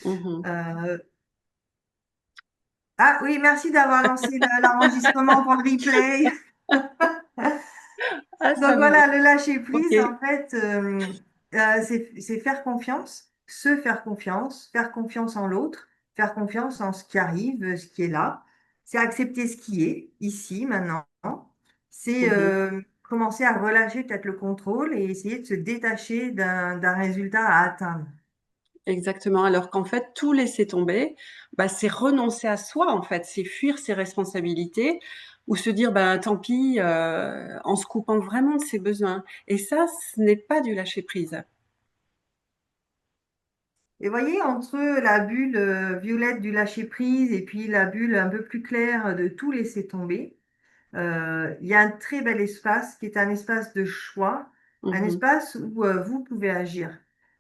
Mhm. Euh, Ah oui, merci d'avoir lancé l'enregistrement pour le replay. Ah, Donc ça marche. voilà, le lâcher Ok, prise, en fait, c'est faire confiance, se faire confiance en l'autre, faire confiance en ce qui arrive, ce qui est là. C'est accepter ce qui est ici, maintenant. C'est mhm. commencer à relâcher peut-être le contrôle et essayer de se détacher d'un résultat à atteindre. Exactement. Alors qu'en fait, tout laisser tomber, bah, c'est renoncer à soi, en fait. C'est fuir ses responsabilités ou se dire, bah, tant pis, en se coupant vraiment de ses besoins. Et ça, ce n'est pas du lâcher prise. Et voyez, entre la bulle violette du lâcher prise et puis la bulle un peu plus claire de tout laisser tomber, il y a un très bel espace qui est un espace de choix, un Mhm, espace où vous pouvez agir.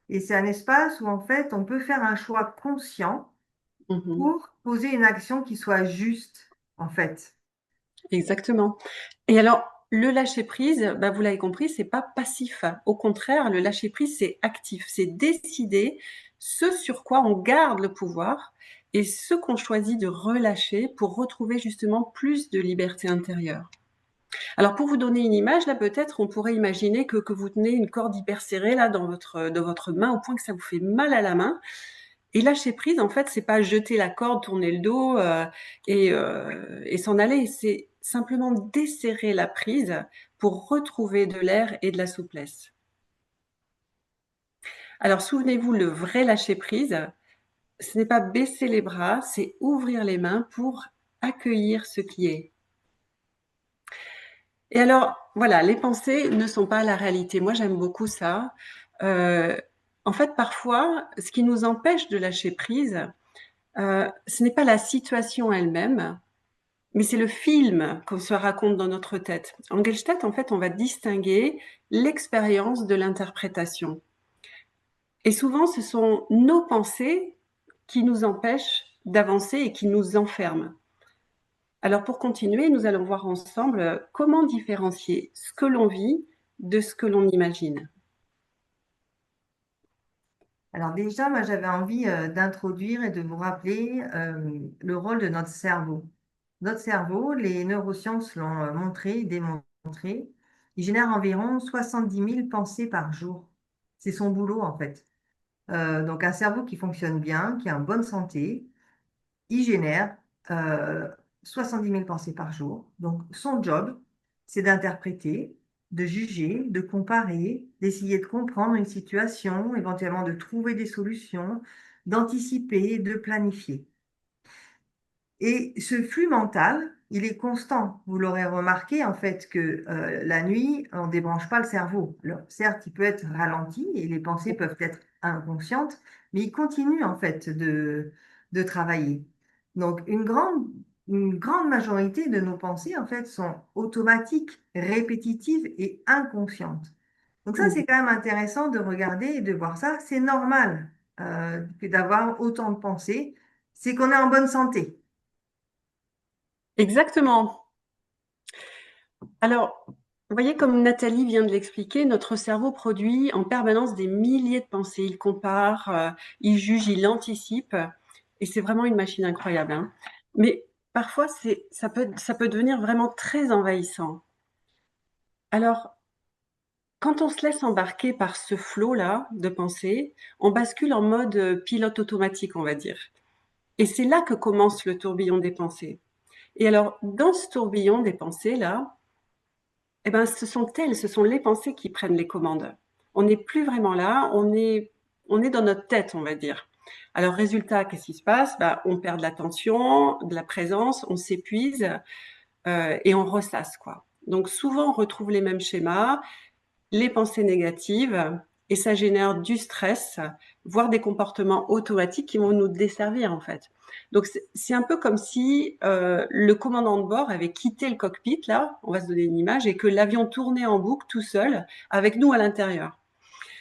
Et c'est un espace où en fait on peut faire un choix conscient mhm. pour poser une action qui soit juste, en fait. Exactement. Et alors, le lâcher prise, bah, vous l'avez compris, c'est pas passif. Au contraire, le lâcher prise, c'est actif. C'est décider ce sur quoi on garde le pouvoir et ce qu'on choisit de relâcher pour retrouver justement plus de liberté intérieure. Alors, pour vous donner une image, là, peut-être, on pourrait imaginer que vous tenez une corde hyper serrée, là, dans votre main, au point que ça vous fait mal à la main. Et lâcher prise, en fait, c'est pas jeter la corde, tourner le dos, et s'en aller. C'est simplement desserrer la prise pour retrouver de l'air et de la souplesse. Alors, souvenez-vous, le vrai lâcher prise, ce n'est pas baisser les bras, c'est ouvrir les mains pour accueillir ce qui est. Et alors, voilà, les pensées ne sont pas la réalité. Moi, j'aime beaucoup ça. Euh, En fait, parfois, ce qui nous empêche de lâcher prise, ce n'est pas la situation elle-même, mais c'est le film qu'on se raconte dans notre tête. En Gestalt, en fait, on va distinguer l'expérience de l'interprétation. Et souvent, ce sont nos pensées qui nous empêchent d'avancer et qui nous enferment. Alors pour continuer, nous allons voir ensemble comment différencier ce que l'on vit de ce que l'on imagine. Alors déjà, moi, j'avais envie d'introduire et de vous rappeler le rôle de notre cerveau. Notre cerveau, les neurosciences l'ont montré, démontré, il génère environ 70 000 pensées par jour. C'est son boulot, en fait. Donc un cerveau qui fonctionne bien, qui est en bonne santé, il génère euh, 70 000 pensées par jour. Donc, son job, c'est d'interpréter, de juger, de comparer, d'essayer de comprendre une situation, éventuellement de trouver des solutions, d'anticiper, de planifier. Et ce flux mental, il est constant. Vous l'aurez remarqué, en fait, que la nuit, on ne débranche pas le cerveau. Alors, certes, il peut être ralenti et les pensées peuvent être inconscientes, mais il continue, en fait, de travailler. Donc, une grande majorité de nos pensées, en fait, sont automatiques, répétitives et inconscientes. Donc, ça, Mhm. c'est quand même intéressant de regarder et de voir ça. C'est normal que d'avoir autant de pensées. C'est qu'on est en bonne santé. Exactement. Alors, vous voyez, comme Nathalie vient de l'expliquer, notre cerveau produit en permanence des milliers de pensées. Il compare, il juge, il anticipe, et c'est vraiment une machine incroyable, hein. Mais parfois, ça peut devenir vraiment très envahissant. Alors, quand on se laisse embarquer par ce flot-là de pensées, on bascule en mode pilote automatique, on va dire. Et c'est là que commence le tourbillon des pensées. Et alors, dans ce tourbillon des pensées-là, eh ben, ce sont les pensées qui prennent les commandes. On n'est plus vraiment là, on est dans notre tête, on va dire. Alors, résultat, qu'est-ce qui se passe? Bah, on perd de l'attention, de la présence, on s'épuise et on ressasse, quoi. Donc, souvent, on retrouve les mêmes schémas, les pensées négatives, et ça génère du stress, voire des comportements automatiques qui vont nous desservir en fait. Donc c'est un peu comme si le commandant de bord avait quitté le cockpit, là, on va se donner une image, et que l'avion tournait en boucle tout seul, avec nous à l'intérieur.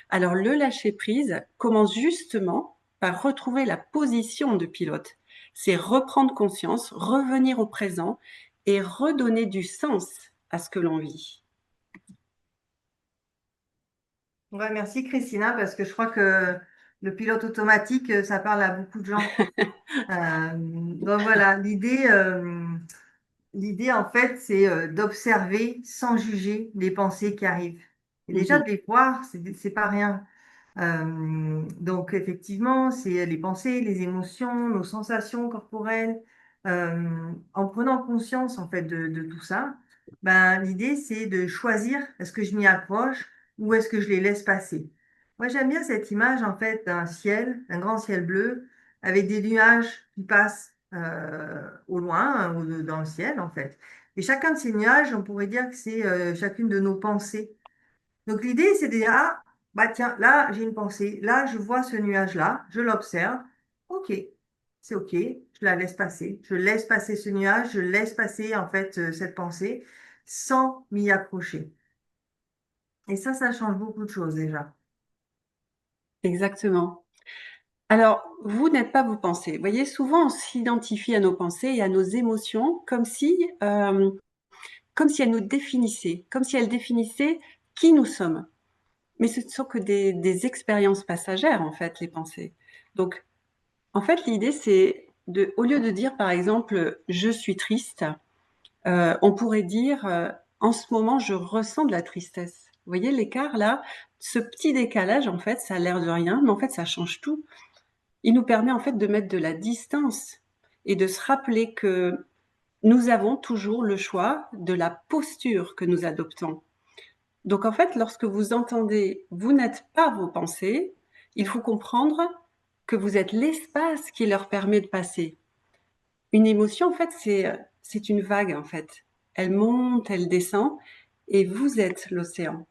Alors le lâcher-prise commence justement par retrouver la position de pilote. C'est reprendre conscience, revenir au présent et redonner du sens à ce que l'on vit. Ouais, merci Christina, parce que je crois que Le pilote automatique, ça parle à beaucoup de gens. Donc voilà, l'idée en fait, c'est d'observer sans juger les pensées qui arrivent. Et déjà Mhm. de les voir, c'est pas rien. Donc effectivement, c'est les pensées, les émotions, nos sensations corporelles. En prenant conscience en fait de tout ça, ben, l'idée c'est de choisir est-ce que je m'y accroche ou est-ce que je les laisse passer. Moi j'aime bien cette image en fait d'un ciel, un grand ciel bleu avec des nuages qui passent au loin, hein, dans le ciel en fait. Et chacun de ces nuages, on pourrait dire que c'est chacune de nos pensées. Donc l'idée, c'est de dire, ah, bah tiens, là, j'ai une pensée, là, je vois ce nuage-là, je l'observe, ok, c'est ok, je la laisse passer, je laisse passer ce nuage, je laisse passer en fait cette pensée sans m'y accrocher. Et ça change beaucoup de choses déjà. Exactement. Alors, vous n'êtes pas vos pensées. Vous voyez, souvent, on s'identifie à nos pensées et à nos émotions comme si elles nous définissaient, comme si elles définissaient qui nous sommes. Mais ce ne sont que des expériences passagères, en fait, les pensées. Donc, en fait, l'idée, c'est au lieu de dire, par exemple, je suis triste, on pourrait dire, en ce moment, je ressens de la tristesse. Vous voyez l'écart là? Ce petit décalage, en fait, ça a l'air de rien, mais en fait, ça change tout. Il nous permet en fait de mettre de la distance et de se rappeler que nous avons toujours le choix de la posture que nous adoptons. Donc en fait, lorsque vous entendez vous n'êtes pas vos pensées, il faut comprendre que vous êtes l'espace qui leur permet de passer. Une émotion, en fait, c'est une vague, en fait. Elle monte, elle descend, et vous êtes l'océan.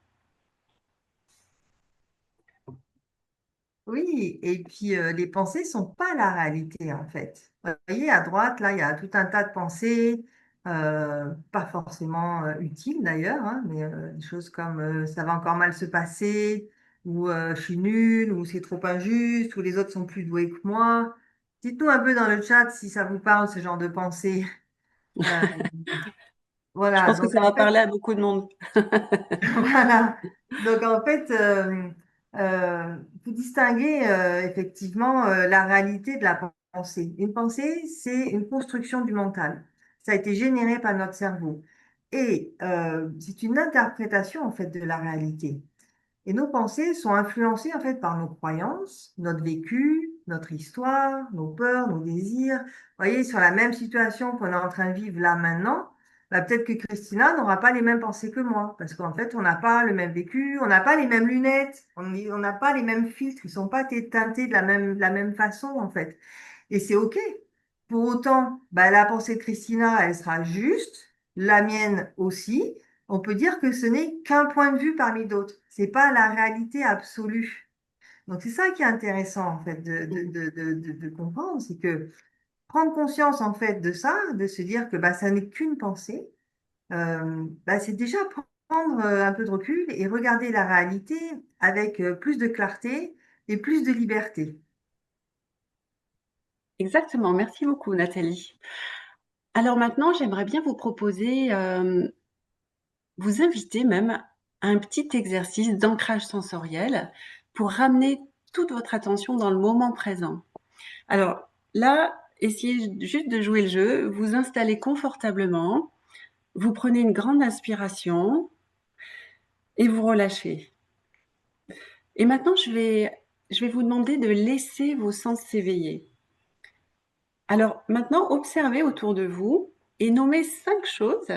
Oui, et puis les pensées sont pas la réalité en fait. Vous voyez, à droite, là, il y a tout un tas de pensées, pas forcément utiles d'ailleurs, hein, mais des choses comme ça va encore mal se passer, ou je suis nulle, ou c'est trop injuste, ou les autres sont plus doués que moi. Dites-nous un peu dans le chat si ça vous parle, ce genre de pensées. Euh, Je voilà, pense que donc ça en va fait, parler à beaucoup de monde. voilà. Donc en fait, faut distinguer effectivement la réalité de la pensée. Une pensée, c'est une construction du mental. Ça a été généré par notre cerveau. Et c'est une interprétation en fait de la réalité. Et nos pensées sont influencées en fait par nos croyances, notre vécu, notre histoire, nos peurs, nos désirs. Vous voyez, sur la même situation qu'on est en train de vivre là maintenant, bah, peut-être que Christina n'aura pas les mêmes pensées que moi, parce qu'en fait, on n'a pas le même vécu, on n'a pas les mêmes lunettes, on n'a pas les mêmes filtres, ils sont pas teintés de la même façon en fait. Et c'est OK. Pour autant, bah, la pensée de Christina, elle sera juste, la mienne aussi. On peut dire que ce n'est qu'un point de vue parmi d'autres. C'est pas la réalité absolue. Donc c'est ça qui est intéressant en fait de comprendre, c'est que prendre conscience en fait de ça, de se dire que bah, ça n'est qu'une pensée, bah, c'est déjà prendre un peu de recul et regarder la réalité avec plus de clarté et plus de liberté. Exactement, merci beaucoup Nathalie. Alors maintenant, j'aimerais bien vous proposer, vous inviter même à un petit exercice d'ancrage sensoriel pour ramener toute votre attention dans le moment présent. Alors là, essayez juste de jouer le jeu, vous installez confortablement, vous prenez une grande inspiration et vous relâchez. Et maintenant, je vais vous demander de laisser vos sens s'éveiller. Alors maintenant, observez autour de vous et nommez 5 choses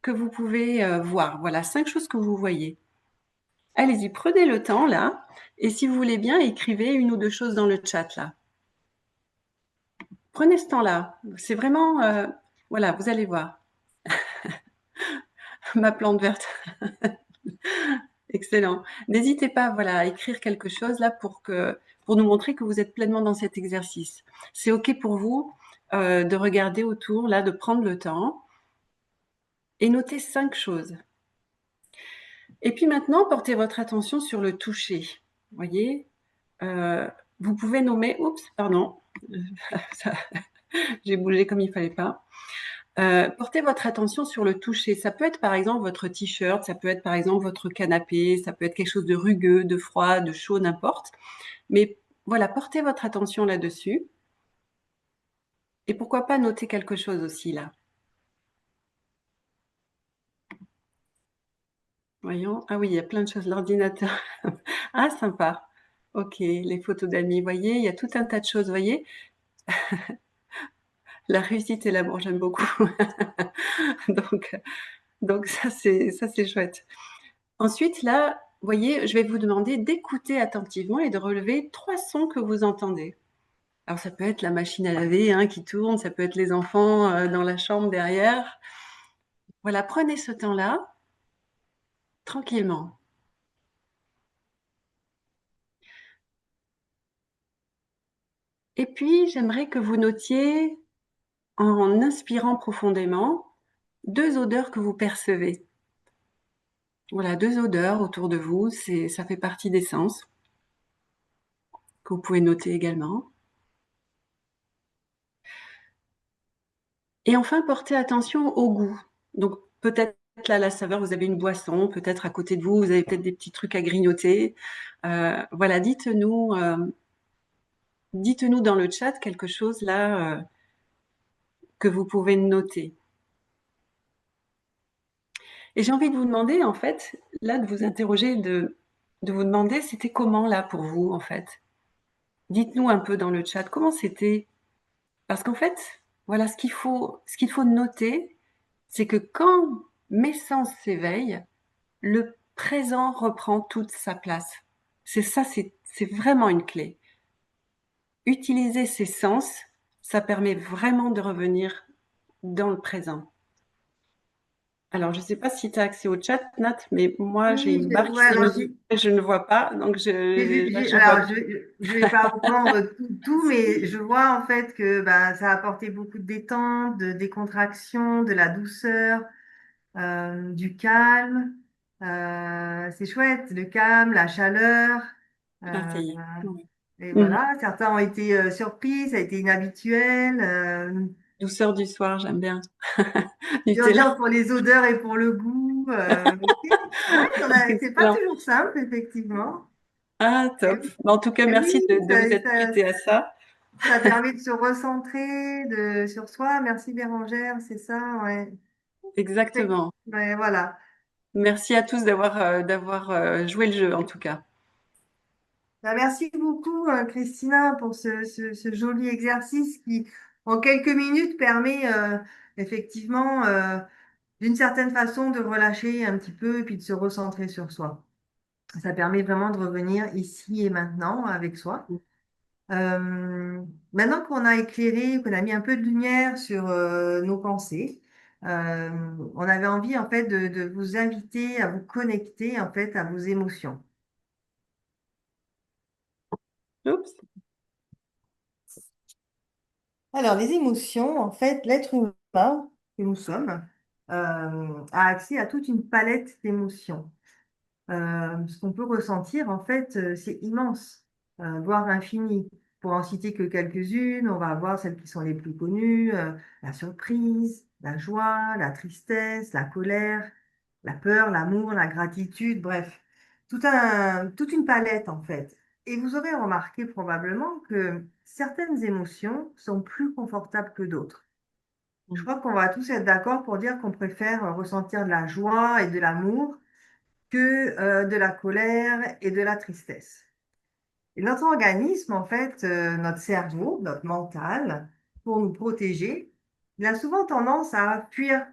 que vous pouvez voir. Voilà, 5 choses que vous voyez. Allez-y, prenez le temps là. Et si vous voulez bien, écrivez une ou deux choses dans le chat là. Prenez ce temps-là. C'est vraiment, voilà, vous allez voir. Ma plante verte. Excellent. N'hésitez pas, voilà, à écrire quelque chose là pour nous montrer que vous êtes pleinement dans cet exercice. C'est OK pour vous de regarder autour, là, de prendre le temps et noter 5 choses. Et puis maintenant, portez votre attention sur le toucher. Vous voyez, vous pouvez nommer, oups, pardon, ça, j'ai bougé comme il fallait pas. Portez votre attention sur le toucher. Ça peut être par exemple votre t-shirt, ça peut être par exemple votre canapé, ça peut être quelque chose de rugueux, de froid, de chaud, n'importe. Mais Voilà, portez votre attention là-dessus et pourquoi pas noter quelque chose aussi là. Voyons. Ah oui, il y a plein de choses. L'ordinateur. Ah, sympa. Ok, les photos d'amis. Voyez, il y a tout un tas de choses. Voyez, la réussite et l'amour, j'aime beaucoup. donc, donc ça c'est chouette. Ensuite, là, voyez, je vais vous demander d'écouter attentivement et de relever 3 sons que vous entendez. Alors, ça peut être la machine à laver hein, qui tourne, ça peut être les enfants dans la chambre derrière. Voilà, prenez ce temps-là, tranquillement. Et puis, j'aimerais que vous notiez, en inspirant profondément, 2 odeurs que vous percevez. Voilà, 2 odeurs autour de vous, ça fait partie des sens que vous pouvez noter également. Et enfin, portez attention au goût. Donc, peut-être là, la saveur, vous avez une boisson, peut-être à côté de vous, vous avez peut-être des petits trucs à grignoter. Voilà, dites-nous dans le chat quelque chose là que vous pouvez noter. Et j'ai envie de vous demander, en fait, là, de vous interroger, de vous demander, c'était comment là pour vous, en fait? Dites-nous un peu dans le chat comment c'était. Parce qu'en fait, voilà, ce qu'il faut noter, c'est que quand mes sens s'éveillent, le présent reprend toute sa place. C'est ça, c'est vraiment une clé. Utiliser ses sens, ça permet vraiment de revenir dans le présent. Alors, je ne sais pas si tu as accès au chat, Nat, mais moi, j'ai Oui, une barre qui ouais, alors s'illumine et je ne vois pas, donc là, je vois alors plus. je vais pas reprendre tout, mais je vois en fait que bah, ça a apporté beaucoup de détente, de décontraction, de la douceur, du calme. C'est chouette, le calme, la chaleur. Ah, euh, ça y est. Ouais. et Mhm. voilà, certains ont été surpris, ça a été inhabituel. Douceur du soir, j'aime bien. Bien Nutella. pour les odeurs et pour le goût. Ok. Ouais, c'est pas Excellent. toujours simple, effectivement. Ah, Et top. oui, En tout cas, et merci oui, de vous être prêté à ça. ça permet de se recentrer sur soi. Merci Bérangère, c'est ça, ouais. Exactement. Ouais, voilà. Merci à tous d'avoir joué le jeu, en tout cas. Bah, merci beaucoup, Christina, pour ce joli exercice qui, en quelques minutes, permet effectivement, d'une certaine façon, de relâcher un petit peu et puis de se recentrer sur soi. Ça permet vraiment de revenir ici et maintenant avec soi. Euh, Maintenant qu'on a éclairé, qu'on a mis un peu de lumière sur nos pensées, euh, on avait envie en fait de vous inviter à vous connecter en fait à vos émotions. Oups. Alors les émotions, en fait, l'être humain que nous sommes a accès à toute une palette d'émotions. Ce qu'on peut ressentir, en fait, c'est immense, voire infini. Pour en citer que quelques-unes, on va avoir celles qui sont les plus connues, la surprise, la joie, la tristesse, la colère, la peur, l'amour, la gratitude, bref, toute une palette, en fait. Et vous aurez remarqué probablement que certaines émotions sont plus confortables que d'autres. Je crois qu'on va tous être d'accord pour dire qu'on préfère ressentir de la joie et de l'amour que de la colère et de la tristesse. Et notre organisme, en fait, notre cerveau, notre mental, pour nous protéger, il a souvent tendance à fuir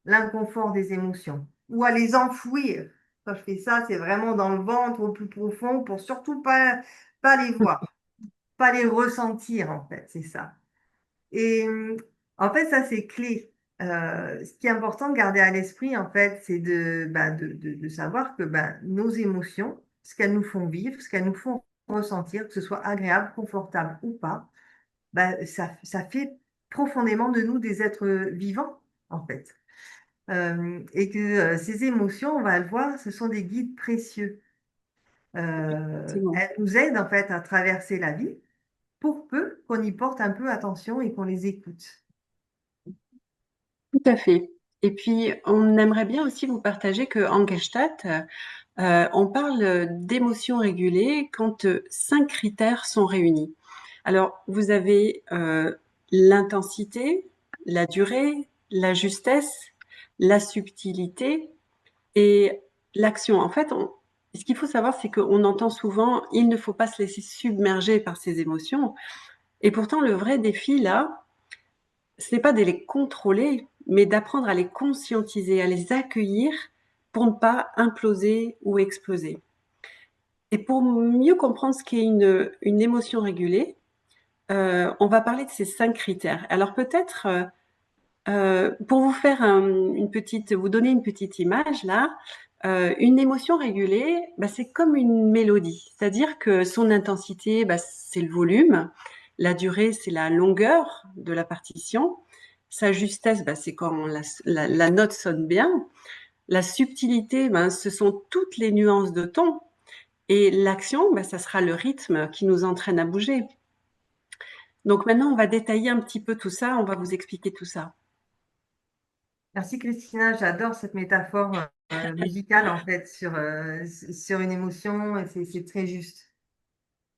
l'inconfort des émotions ou à les enfouir. Quand je fais ça, c'est vraiment dans le ventre, au plus profond, pour surtout pas les voir, pas les ressentir, en fait, c'est ça. Et en fait, ça, c'est clé. Ce qui est important de garder à l'esprit, en fait, c'est de savoir que nos émotions, ce qu'elles nous font vivre, ce qu'elles nous font ressentir, que ce soit agréable, confortable ou pas, ça fait profondément de nous des êtres vivants, en fait. Et que ces émotions, on va le voir, ce sont des guides précieux. Effectivement. Elles nous aident, en fait, à traverser la vie pour peu qu'on y porte un peu attention et qu'on les écoute. Tout à fait. Et puis, on aimerait bien aussi vous partager qu'en Gestalt, On parle d'émotions régulées quand 5 critères sont réunis. Alors, vous avez l'intensité, la durée, la justesse, la subtilité et l'action. En fait, ce qu'il faut savoir, c'est qu'on entend souvent, il ne faut pas se laisser submerger par ses émotions. Et pourtant, le vrai défi, là, ce n'est pas de les contrôler, mais d'apprendre à les conscientiser, à les accueillir pour ne pas imploser ou exploser. Et pour mieux comprendre ce qu'est une émotion régulée, on va parler de ces 5 critères. Alors peut-être, pour vous faire vous donner une petite image là, une émotion régulée, bah, c'est comme une mélodie. C'est-à-dire que son intensité, bah, c'est le volume, la durée, c'est la longueur de la partition, sa justesse, bah, c'est quand la note sonne bien, la subtilité, ben, ce sont toutes les nuances de ton, et l'action, bah, ça sera le rythme qui nous entraîne à bouger. Donc maintenant, on va détailler un petit peu tout ça, on va vous expliquer tout ça. Merci Christina, j'adore cette métaphore musicale en fait sur une émotion et c'est très juste.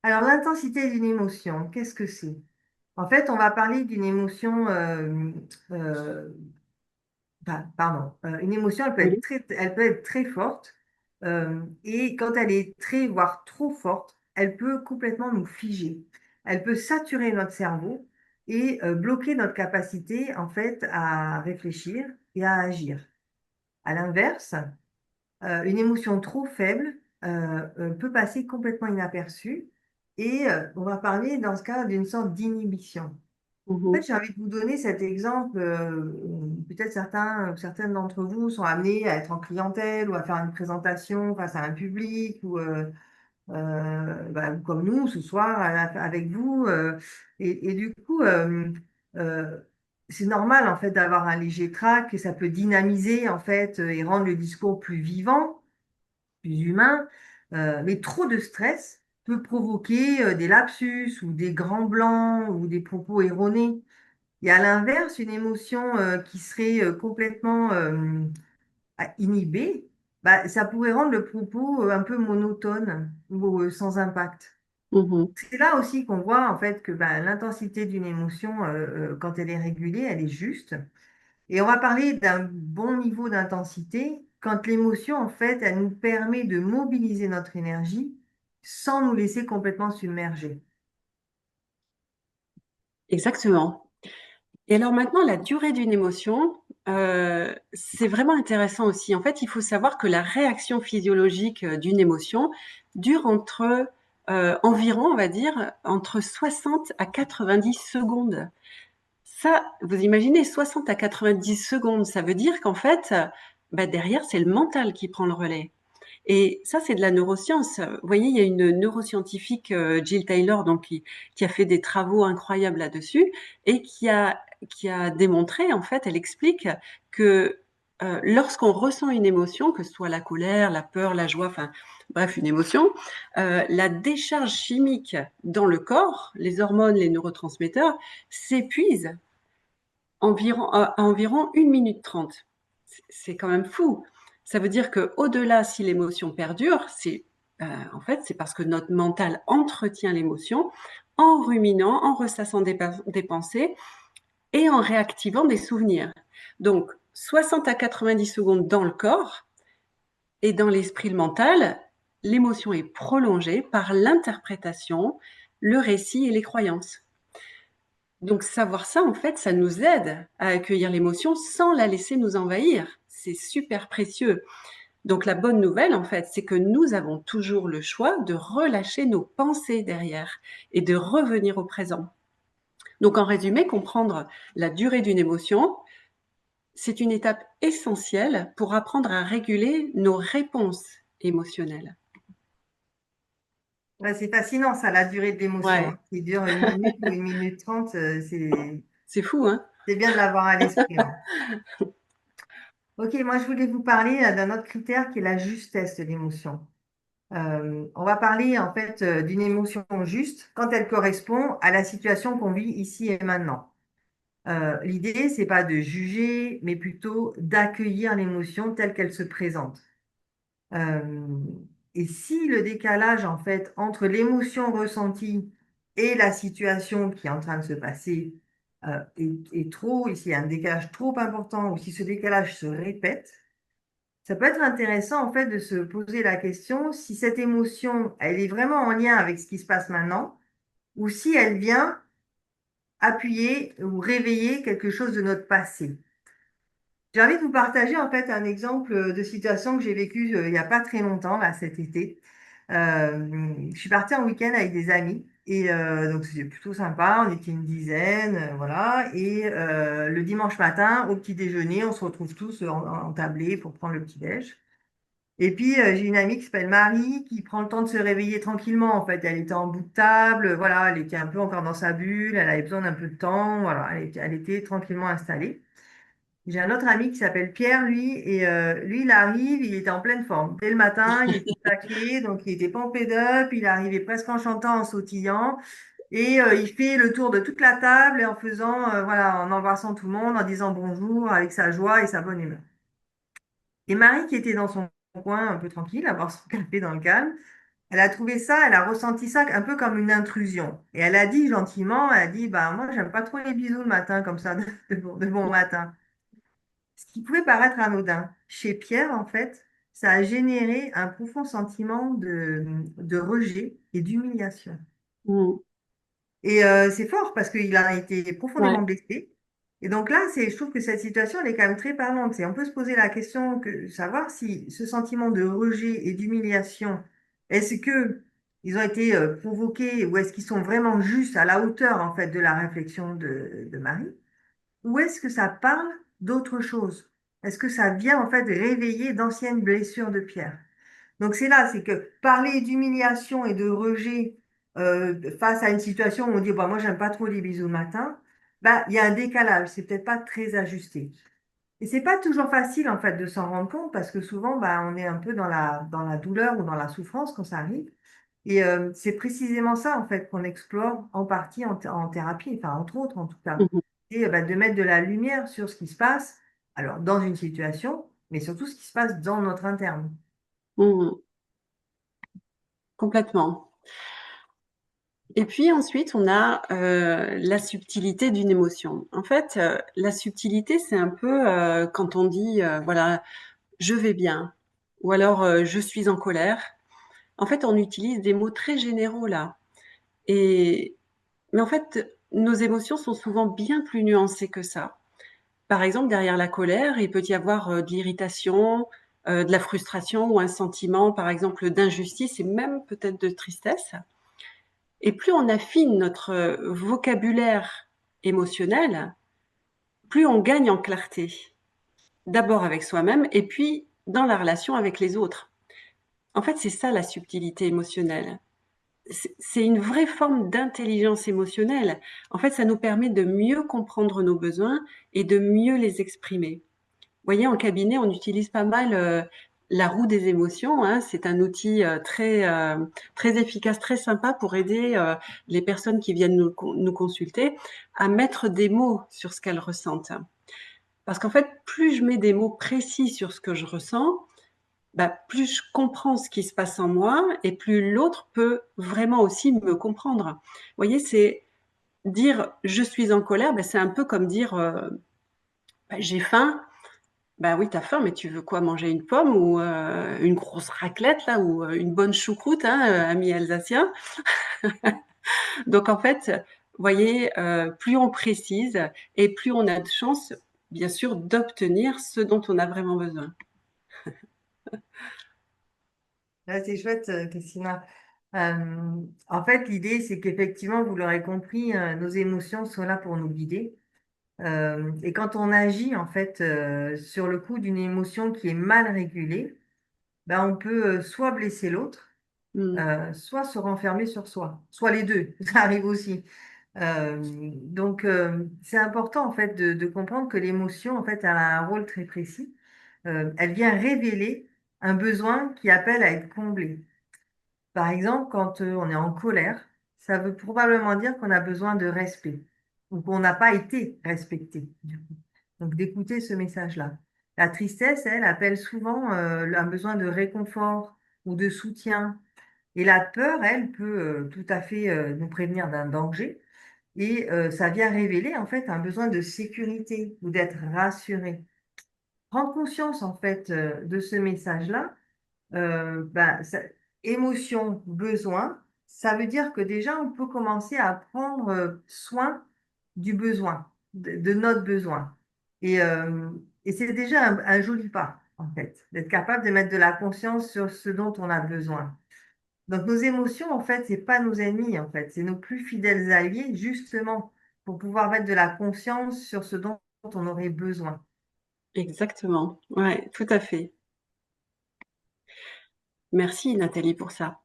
Alors l'intensité d'une émotion, qu'est-ce que c'est? En fait, on va parler d'une émotion, euh, pardon, une émotion, Oui. elle peut être très forte et quand elle est très, voire trop forte, elle peut complètement nous figer. Elle peut saturer notre cerveau et bloquer notre capacité en fait à réfléchir et à agir. À l'inverse, une émotion trop faible peut passer complètement inaperçue et on va parler dans ce cas d'une sorte d'inhibition. En fait, Mhm. j'ai envie de vous donner cet exemple. Peut-être certaines d'entre vous sont amenés à être en clientèle ou à faire une présentation face à un public ou comme nous ce soir avec vous. Et du coup, euh, c'est normal en fait d'avoir un léger trac et ça peut dynamiser en fait et rendre le discours plus vivant, plus humain. Mais trop de stress peut provoquer des lapsus ou des grands blancs ou des propos erronés. Et à l'inverse, une émotion qui serait complètement inhibée, bah, ça pourrait rendre le propos un peu monotone ou sans impact. Mhm. C'est là aussi qu'on voit en fait que bah, l'intensité d'une émotion, quand elle est régulée, elle est juste. Et on va parler d'un bon niveau d'intensité quand l'émotion, en fait, elle nous permet de mobiliser notre énergie sans nous laisser complètement submerger. Exactement. Et alors maintenant, la durée d'une émotion, c'est vraiment intéressant aussi. En fait, il faut savoir que la réaction physiologique d'une émotion dure environ, on va dire, entre 60 à 90 secondes. Ça, vous imaginez, 60 à 90 secondes, ça veut dire qu'en fait, bah, derrière, c'est le mental qui prend le relais. Et ça, c'est de la neuroscience. Vous voyez, il y a une neuroscientifique, Jill Taylor, donc qui a fait des travaux incroyables là-dessus et qui a démontré, en fait, elle explique que lorsqu'on ressent une émotion, que ce soit la colère, la peur, la joie, enfin, bref, une émotion, la décharge chimique dans le corps, les hormones, les neurotransmetteurs, s'épuisent à environ 1 minute 30. C'est quand même fou. Ça veut dire que au-delà, si l'émotion perdure, en fait, c'est parce que notre mental entretient l'émotion en ruminant, en ressassant des pensées et en réactivant des souvenirs. Donc, 60 à 90 secondes dans le corps et dans l'esprit, le mental, l'émotion est prolongée par l'interprétation, le récit et les croyances. Donc savoir ça, en fait, ça nous aide à accueillir l'émotion sans la laisser nous envahir. C'est super précieux. Donc la bonne nouvelle, en fait, c'est que nous avons toujours le choix de relâcher nos pensées derrière et de revenir au présent. Donc en résumé, comprendre la durée d'une émotion, c'est une étape essentielle pour apprendre à réguler nos réponses émotionnelles. Ouais, c'est fascinant, ça, la durée de l'émotion, Ouais, hein, qui dure 1 minute ou 1 minute 30. c'est fou, hein? C'est bien de l'avoir à l'esprit, hein. Ok, moi, je voulais vous parler d'un autre critère qui est la justesse de l'émotion. On va parler en fait d'une émotion juste quand elle correspond à la situation qu'on vit ici et maintenant. L'idée, c'est pas de juger, mais plutôt d'accueillir l'émotion telle qu'elle se présente. Euh, et si le décalage, en fait, entre l'émotion ressentie et la situation qui est en train de se passer est trop, ici, il y a un décalage trop important, ou si ce décalage se répète, ça peut être intéressant, en fait, de se poser la question si cette émotion, elle est vraiment en lien avec ce qui se passe maintenant, ou si elle vient appuyer ou réveiller quelque chose de notre passé. J'ai envie de vous partager en fait un exemple de situation que j'ai vécue il n'y a pas très longtemps, là, cet été. Je suis partie en week-end avec des amis et donc c'était plutôt sympa, on était une dizaine, voilà. Et le dimanche matin, au petit déjeuner, on se retrouve tous entablés pour prendre le petit déj. Et puis j'ai une amie qui s'appelle Marie qui prend le temps de se réveiller tranquillement. En fait, elle était en bout de table, voilà, elle était un peu encore dans sa bulle, elle avait besoin d'un peu de temps, voilà, elle était tranquillement installée. J'ai un autre ami qui s'appelle Pierre, lui, et lui, il arrive, il était en pleine forme. Dès le matin, il était taqué, donc il était pompé up, il arrivait presque en chantant, en sautillant, et il fait le tour de toute la table et en faisant, voilà, en embrassant tout le monde, en disant bonjour, avec sa joie et sa bonne humeur. Et Marie, qui était dans son coin, un peu tranquille, à boire son café dans le calme, elle a trouvé ça, elle a ressenti ça un peu comme une intrusion. Et elle a dit gentiment, elle a dit, bah, moi, j'aime pas trop les bisous le matin, comme ça, de bon matin. Ce qui pouvait paraître anodin. Chez Pierre, en fait, ça a généré un profond sentiment de rejet et d'humiliation. Mmh. Et c'est fort parce qu'il a été Ouais. profondément blessé. Et donc là, je trouve que cette situation, elle est quand même très parlante. On peut se poser la question que savoir si ce sentiment de rejet et d'humiliation, est-ce que ils ont été provoqués ou est-ce qu'ils sont vraiment juste à la hauteur en fait de la réflexion de Marie? Ou est-ce que ça parle d'autre chose? Est-ce que ça vient en fait réveiller d'anciennes blessures de Pierre? Donc c'est là, c'est que parler d'humiliation et de rejet face à une situation où on dit bah, moi j'aime pas trop les bisous le matin, bah, il y a un décalage, c'est peut-être pas très ajusté. Et c'est pas toujours facile en fait de s'en rendre compte parce que souvent bah, on est un peu dans la douleur ou dans la souffrance quand ça arrive. Et c'est précisément ça en fait qu'on explore en partie en thérapie, enfin entre autres en tout cas, Mmh. et bah, de mettre de la lumière sur ce qui se passe, alors dans une situation, mais surtout ce qui se passe dans notre interne. Mmh. Complètement. Et puis ensuite, on a, la subtilité d'une émotion. En fait, la subtilité, c'est un peu, quand on dit, voilà: «Je vais bien» ou alors, «Je suis en colère». En fait, on utilise des mots très généraux là et mais en fait, nos émotions sont souvent bien plus nuancées que ça. Par exemple, derrière la colère, il peut y avoir, de l'irritation, de la frustration ou un sentiment, par exemple, d'injustice et même peut-être de tristesse. Et plus on affine notre vocabulaire émotionnel, plus on gagne en clarté. D'abord avec soi-même et puis dans la relation avec les autres. En fait, c'est ça la subtilité émotionnelle. C'est une vraie forme d'intelligence émotionnelle. En fait, ça nous permet de mieux comprendre nos besoins et de mieux les exprimer. Vous voyez, en cabinet, on utilise pas mal la roue des émotions, hein. C'est un outil très efficace, très sympa pour aider les personnes qui viennent nous consulter à mettre des mots sur ce qu'elles ressentent. Parce qu'en fait, plus je mets des mots précis sur ce que je ressens, bah, plus je comprends ce qui se passe en moi et plus l'autre peut vraiment aussi me comprendre. Vous voyez, c'est dire je suis en colère, bah, c'est un peu comme dire bah, j'ai faim. Bah oui, tu as faim, mais tu veux quoi? Manger une pomme ou une grosse raclette là ou une bonne choucroute, hein, amis alsaciens. Donc en fait, vous voyez, plus on précise et plus on a de chances, bien sûr, d'obtenir ce dont on a vraiment besoin. Là, c'est chouette, Christina. En fait, l'idée, c'est qu'effectivement, vous l'aurez compris, nos émotions sont là pour nous guider. Et quand on agit, en fait, sur le coup d'une émotion qui est mal régulée, ben, on peut soit blesser l'autre, Mmh. soit se renfermer sur soi, soit les deux, ça arrive aussi. Donc, c'est important, en fait, de comprendre que l'émotion, en fait, elle a un rôle très précis. Elle vient révéler un besoin qui appelle à être comblé. Par exemple, quand on est en colère, ça veut probablement dire qu'on a besoin de respect ou qu'on n'a pas été respecté, du coup. Donc, d'écouter ce message-là. La tristesse, elle, appelle souvent un besoin de réconfort ou de soutien. Et la peur, elle, peut tout à fait nous prévenir d'un danger. Et ça vient révéler en fait un besoin de sécurité ou d'être rassuré. Prendre conscience en fait de ce message-là, ben, émotion, besoin, ça veut dire que déjà on peut commencer à prendre soin du besoin, de notre besoin. Et, euh, et c'est déjà un joli pas en fait, d'être capable de mettre de la conscience sur ce dont on a besoin. Donc nos émotions, en fait, c'est pas nos ennemis, en fait, c'est nos plus fidèles alliés, justement, pour pouvoir mettre de la conscience sur ce dont on aurait besoin. Exactement. Ouais, tout à fait. Merci Nathalie pour ça.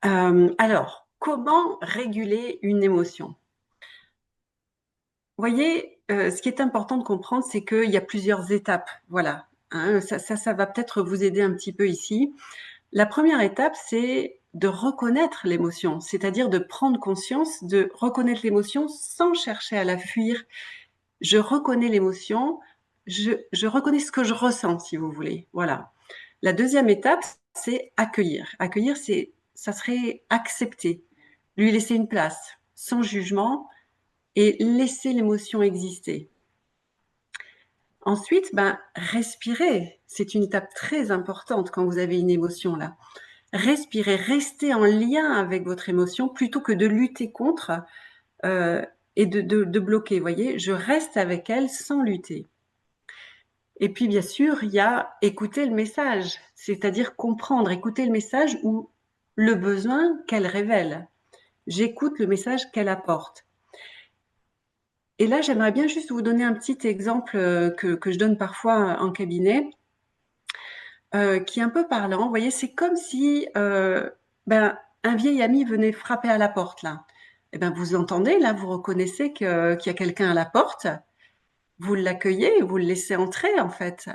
Alors, comment réguler une émotion? Vous voyez, ce qui est important de comprendre, c'est qu'il y a plusieurs étapes. Voilà, hein, ça va peut-être vous aider un petit peu ici. La première étape, c'est de reconnaître l'émotion, c'est-à-dire de prendre conscience, de reconnaître l'émotion sans chercher à la fuir. Je reconnais l'émotion, je reconnais ce que je ressens, si vous voulez. Voilà. La deuxième étape, c'est accueillir. Accueillir, ça serait accepter, lui laisser une place, sans jugement, et laisser l'émotion exister. Ensuite, ben, respirer, c'est une étape très importante quand vous avez une émotion là. Respirez, restez en lien avec votre émotion plutôt que de lutter contre et de bloquer. Vous voyez, je reste avec elle sans lutter. Et puis, bien sûr, il y a écouter le message, c'est-à-dire comprendre, écouter le message ou le besoin qu'elle révèle. J'écoute le message qu'elle apporte. Et là, j'aimerais bien juste vous donner un petit exemple que je donne parfois en cabinet, qui est un peu parlant. Vous voyez, c'est comme si ben, un vieil ami venait frapper à la porte, là. Eh ben, vous entendez, là, vous reconnaissez qu'il y a quelqu'un à la porte, vous l'accueillez, vous le laissez entrer, en fait.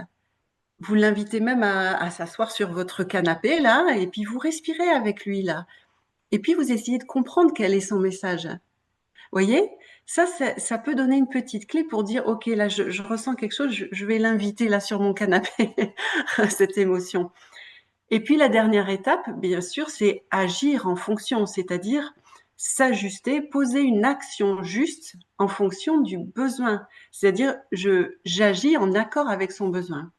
Vous l'invitez même à s'asseoir sur votre canapé, là, et puis vous respirez avec lui, là. Et puis vous essayez de comprendre quel est son message. Voyez, ça peut donner une petite clé pour dire, OK, là, je ressens quelque chose, je vais l'inviter là sur mon canapé, cette émotion. Et puis la dernière étape, bien sûr, c'est agir en fonction, c'est-à-dire s'ajuster, poser une action juste en fonction du besoin. C'est-à-dire, j'agis en accord avec son besoin.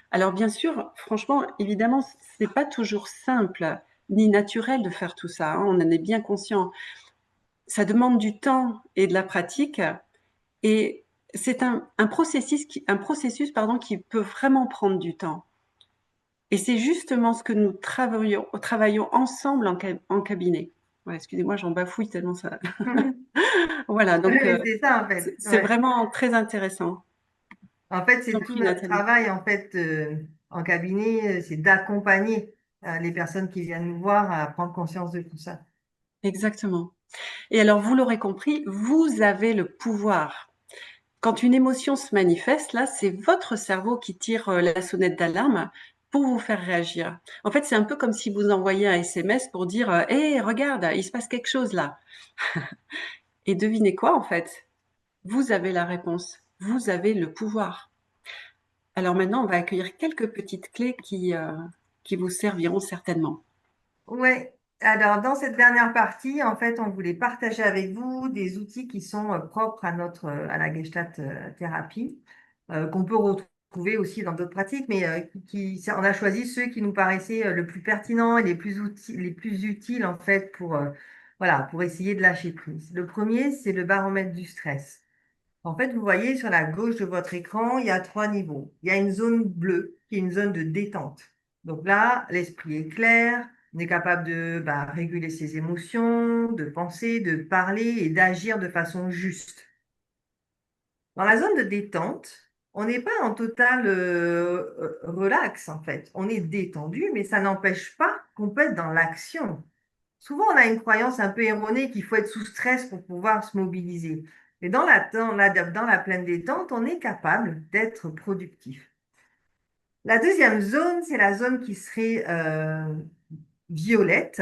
Alors bien sûr, franchement, évidemment, c'est pas toujours simple ni naturel de faire tout ça, hein, on en est bien conscient. Ça demande du temps et de la pratique, et c'est un processus pardon, qui peut vraiment prendre du temps. Et c'est justement ce que nous travaillons ensemble en cabinet. Ouais, excusez-moi, j'en bafouille tellement ça. Voilà, donc Ouais, c'est ça, en fait. c'est Ouais. vraiment très intéressant. En fait, J'en c'est tout prie, notre Nathalie. travail, en fait, en cabinet, c'est d'accompagner les personnes qui viennent nous voir à prendre conscience de tout ça. Exactement. Et alors, vous l'aurez compris, vous avez le pouvoir. Quand une émotion se manifeste, là, c'est votre cerveau qui tire la sonnette d'alarme pour vous faire réagir. En fait, c'est un peu comme si vous envoyiez un SMS pour dire Hé, regarde, il se passe quelque chose là. Et devinez quoi, en fait? Vous avez la réponse. Vous avez le pouvoir. Alors maintenant, on va accueillir quelques petites clés qui vous serviront certainement. Ouais. Alors, dans cette dernière partie, en fait, on voulait partager avec vous des outils qui sont propres à la Gestalt thérapie, qu'on peut retrouver aussi dans d'autres pratiques, mais on a choisi ceux qui nous paraissaient le plus pertinents et les plus utiles, en fait, voilà, pour essayer de lâcher prise. Le premier, c'est le baromètre du stress. En fait, vous voyez sur la gauche de votre écran, il y a trois niveaux. Il y a une zone bleue qui est une zone de détente. Donc là, l'esprit est clair, on est capable de réguler ses émotions, de penser, de parler et d'agir de façon juste. Dans la zone de détente, on n'est pas en total relax en fait. On est détendu, mais ça n'empêche pas qu'on peut être dans l'action. Souvent, on a une croyance un peu erronée qu'il faut être sous stress pour pouvoir se mobiliser. Mais dans la pleine détente, on est capable d'être productif. La deuxième zone, c'est la zone qui serait violette.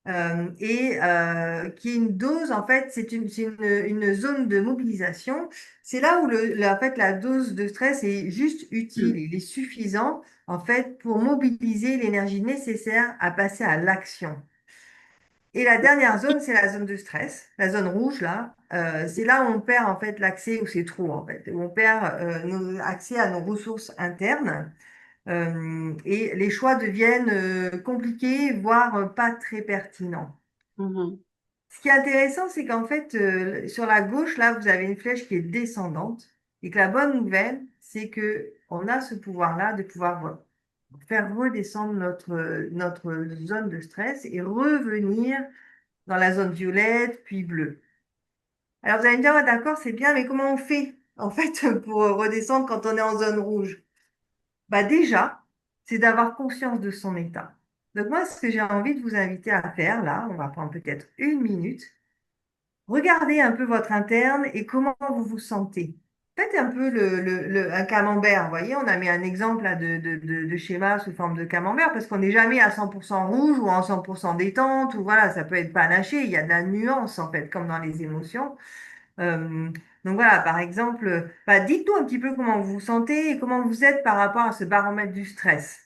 qui est une dose, en fait, une zone de mobilisation. C'est là où en fait, la dose de stress est juste utile, il est suffisant, en fait, pour mobiliser l'énergie nécessaire à passer à l'action. Et la dernière zone, c'est la zone de stress, la zone rouge, là. C'est là où on perd, en fait, l'accès, où c'est trop, en fait, où on perd accès à nos ressources internes. Et les choix deviennent compliqués, voire pas très pertinents. Mhm. Ce qui est intéressant, c'est qu'en fait, sur la gauche, là, vous avez une flèche qui est descendante. Et que la bonne nouvelle, c'est que on a ce pouvoir-là de pouvoir faire redescendre notre zone de stress et revenir dans la zone violette, puis bleue. Alors, vous allez me dire, ouais, d'accord, c'est bien, mais comment on fait, en fait, pour redescendre quand on est en zone rouge? Bah, déjà, c'est d'avoir conscience de son état. Donc, moi, ce que j'ai envie de vous inviter à faire, là, on va prendre peut-être 1 minute. Regardez un peu votre interne et comment vous vous sentez. Faites un peu un camembert. Vous voyez, on a mis un exemple là, de schéma sous forme de camembert parce qu'on n'est jamais à 100% rouge ou en 100% détente ou voilà, ça peut être panaché. Il y a de la nuance en fait, comme dans les émotions. Euh, donc voilà, par exemple, bah, dites-nous un petit peu comment vous vous sentez et comment vous êtes par rapport à ce baromètre du stress.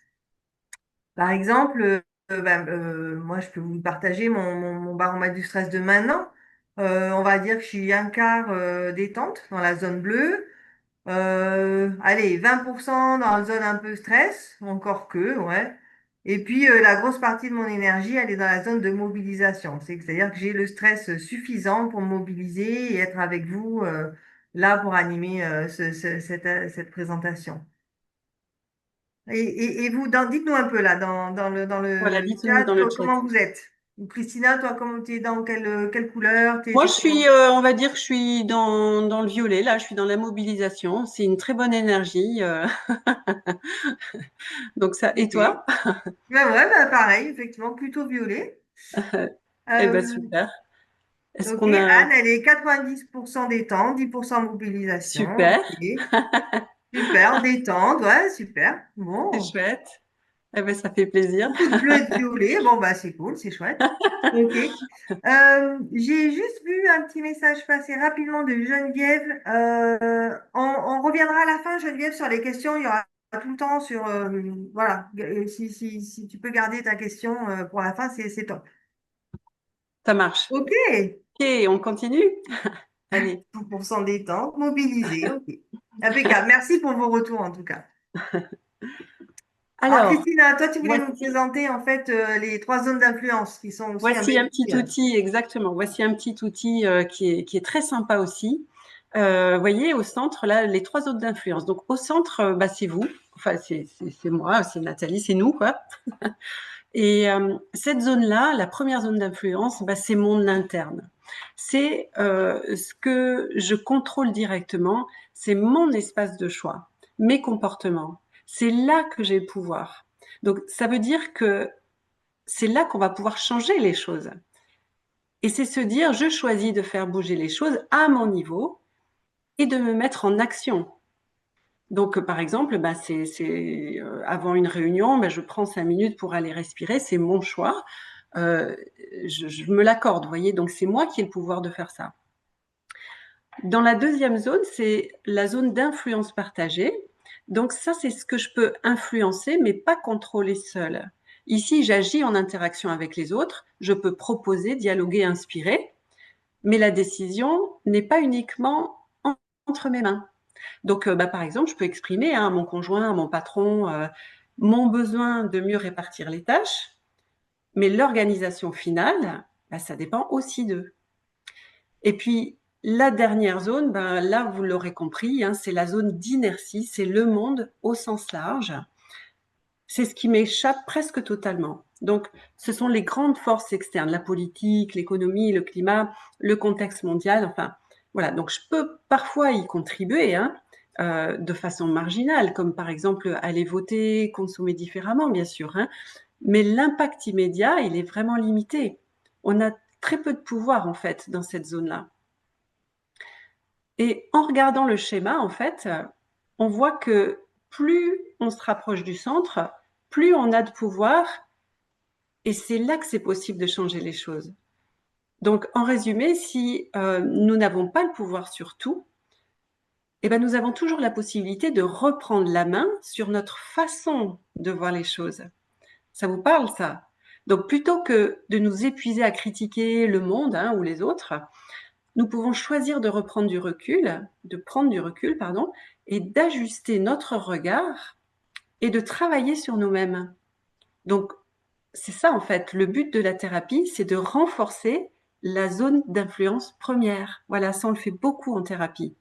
Par exemple, moi, je peux vous partager mon baromètre du stress de maintenant. On va dire que je suis un quart détente dans la zone bleue. Allez, 20% dans la zone un peu stress, encore que, ouais. Et puis, la grosse partie de mon énergie, elle est dans la zone de mobilisation. C'est-à-dire que j'ai le stress suffisant pour me mobiliser et être avec vous là pour animer cette présentation. Et vous, dites-nous un peu là, dans Voilà, le dites-nous chat, dans le chat. comment vous êtes? Christina, toi, comment tu es dans quelle couleur? Moi, T'es je comment? suis, on va dire que je suis dans le violet, là, je suis dans la mobilisation. C'est une très bonne énergie. Donc ça, et Ok. toi? Ben ouais, bah pareil, effectivement, plutôt violet. Eh ben Euh, super. Est-ce ok, qu'on a Anne, elle est 90% détente, 10% mobilisation. super, Ok, super, détente, ouais, super. c'est Bon, chouette. Eh ben ça fait plaisir. beaucoup de bleu et de violet. Bon, bah c'est cool, c'est chouette. Ok. J'ai juste vu un petit message passer rapidement de Geneviève. On reviendra à la fin, Geneviève, sur les questions. Il y aura tout le temps sur... voilà, si tu peux garder ta question pour la fin, c'est top. Ça marche. Ok. Ok, on continue? Allez. 100% détente, mobilisé. Ok. Impeccable. Merci pour vos retours en tout cas. Alors, Alors, Christina, toi, tu voulais nous voici, présenter en fait les 3 zones d'influence qui sont aussi un voici bel un petit outil. outil, exactement. Voici un petit outil qui est très sympa aussi. Vous voyez, au centre, là, les trois zones d'influence. Donc, au centre, bah, c'est vous. Enfin, c'est moi, c'est Nathalie, c'est nous, quoi. Et cette zone-là, la première zone d'influence, bah, c'est mon interne. C'est ce que je contrôle directement, c'est mon espace de choix, mes comportements. C'est là que j'ai le pouvoir. Donc, ça veut dire que c'est là qu'on va pouvoir changer les choses. Et c'est se dire, je choisis de faire bouger les choses à mon niveau et de me mettre en action. Donc, par exemple, bah, avant une réunion, bah, je prends 5 minutes pour aller respirer, c'est mon choix. Euh, je me l'accorde, vous voyez, donc c'est moi qui ai le pouvoir de faire ça. Dans la deuxième zone, c'est la zone d'influence partagée. Donc ça, c'est ce que je peux influencer, mais pas contrôler seul. Ici, j'agis en interaction avec les autres, je peux proposer, dialoguer, inspirer, mais la décision n'est pas uniquement entre mes mains. Donc, bah, par exemple, je peux exprimer à mon conjoint, à mon patron, mon besoin de mieux répartir les tâches, mais l'organisation finale, bah, ça dépend aussi d'eux. Et puis, la dernière zone, ben, là, vous l'aurez compris, hein, c'est la zone d'inertie, c'est le monde au sens large. C'est ce qui m'échappe presque totalement. Donc, ce sont les grandes forces externes, la politique, l'économie, le climat, le contexte mondial, enfin, voilà. Donc, je peux parfois y contribuer, hein, de façon marginale, comme par exemple aller voter, consommer différemment, bien sûr, hein, mais l'impact immédiat, il est vraiment limité. On a très peu de pouvoir, en fait, dans cette zone-là. Et en regardant le schéma, en fait, on voit que plus on se rapproche du centre, plus on a de pouvoir Et c'est là que c'est possible de changer les choses. Donc, en résumé, si nous n'avons pas le pouvoir sur tout, eh ben, nous avons toujours la possibilité de reprendre la main sur notre façon de voir les choses. Ça vous parle, ça? Donc, plutôt que de nous épuiser à critiquer le monde, hein, ou les autres, nous pouvons choisir de reprendre du recul, de prendre du recul, pardon, et d'ajuster notre regard et de travailler sur nous-mêmes. Donc, c'est ça en fait, le but de la thérapie, c'est de renforcer la zone d'influence première. Voilà, ça on le fait beaucoup en thérapie.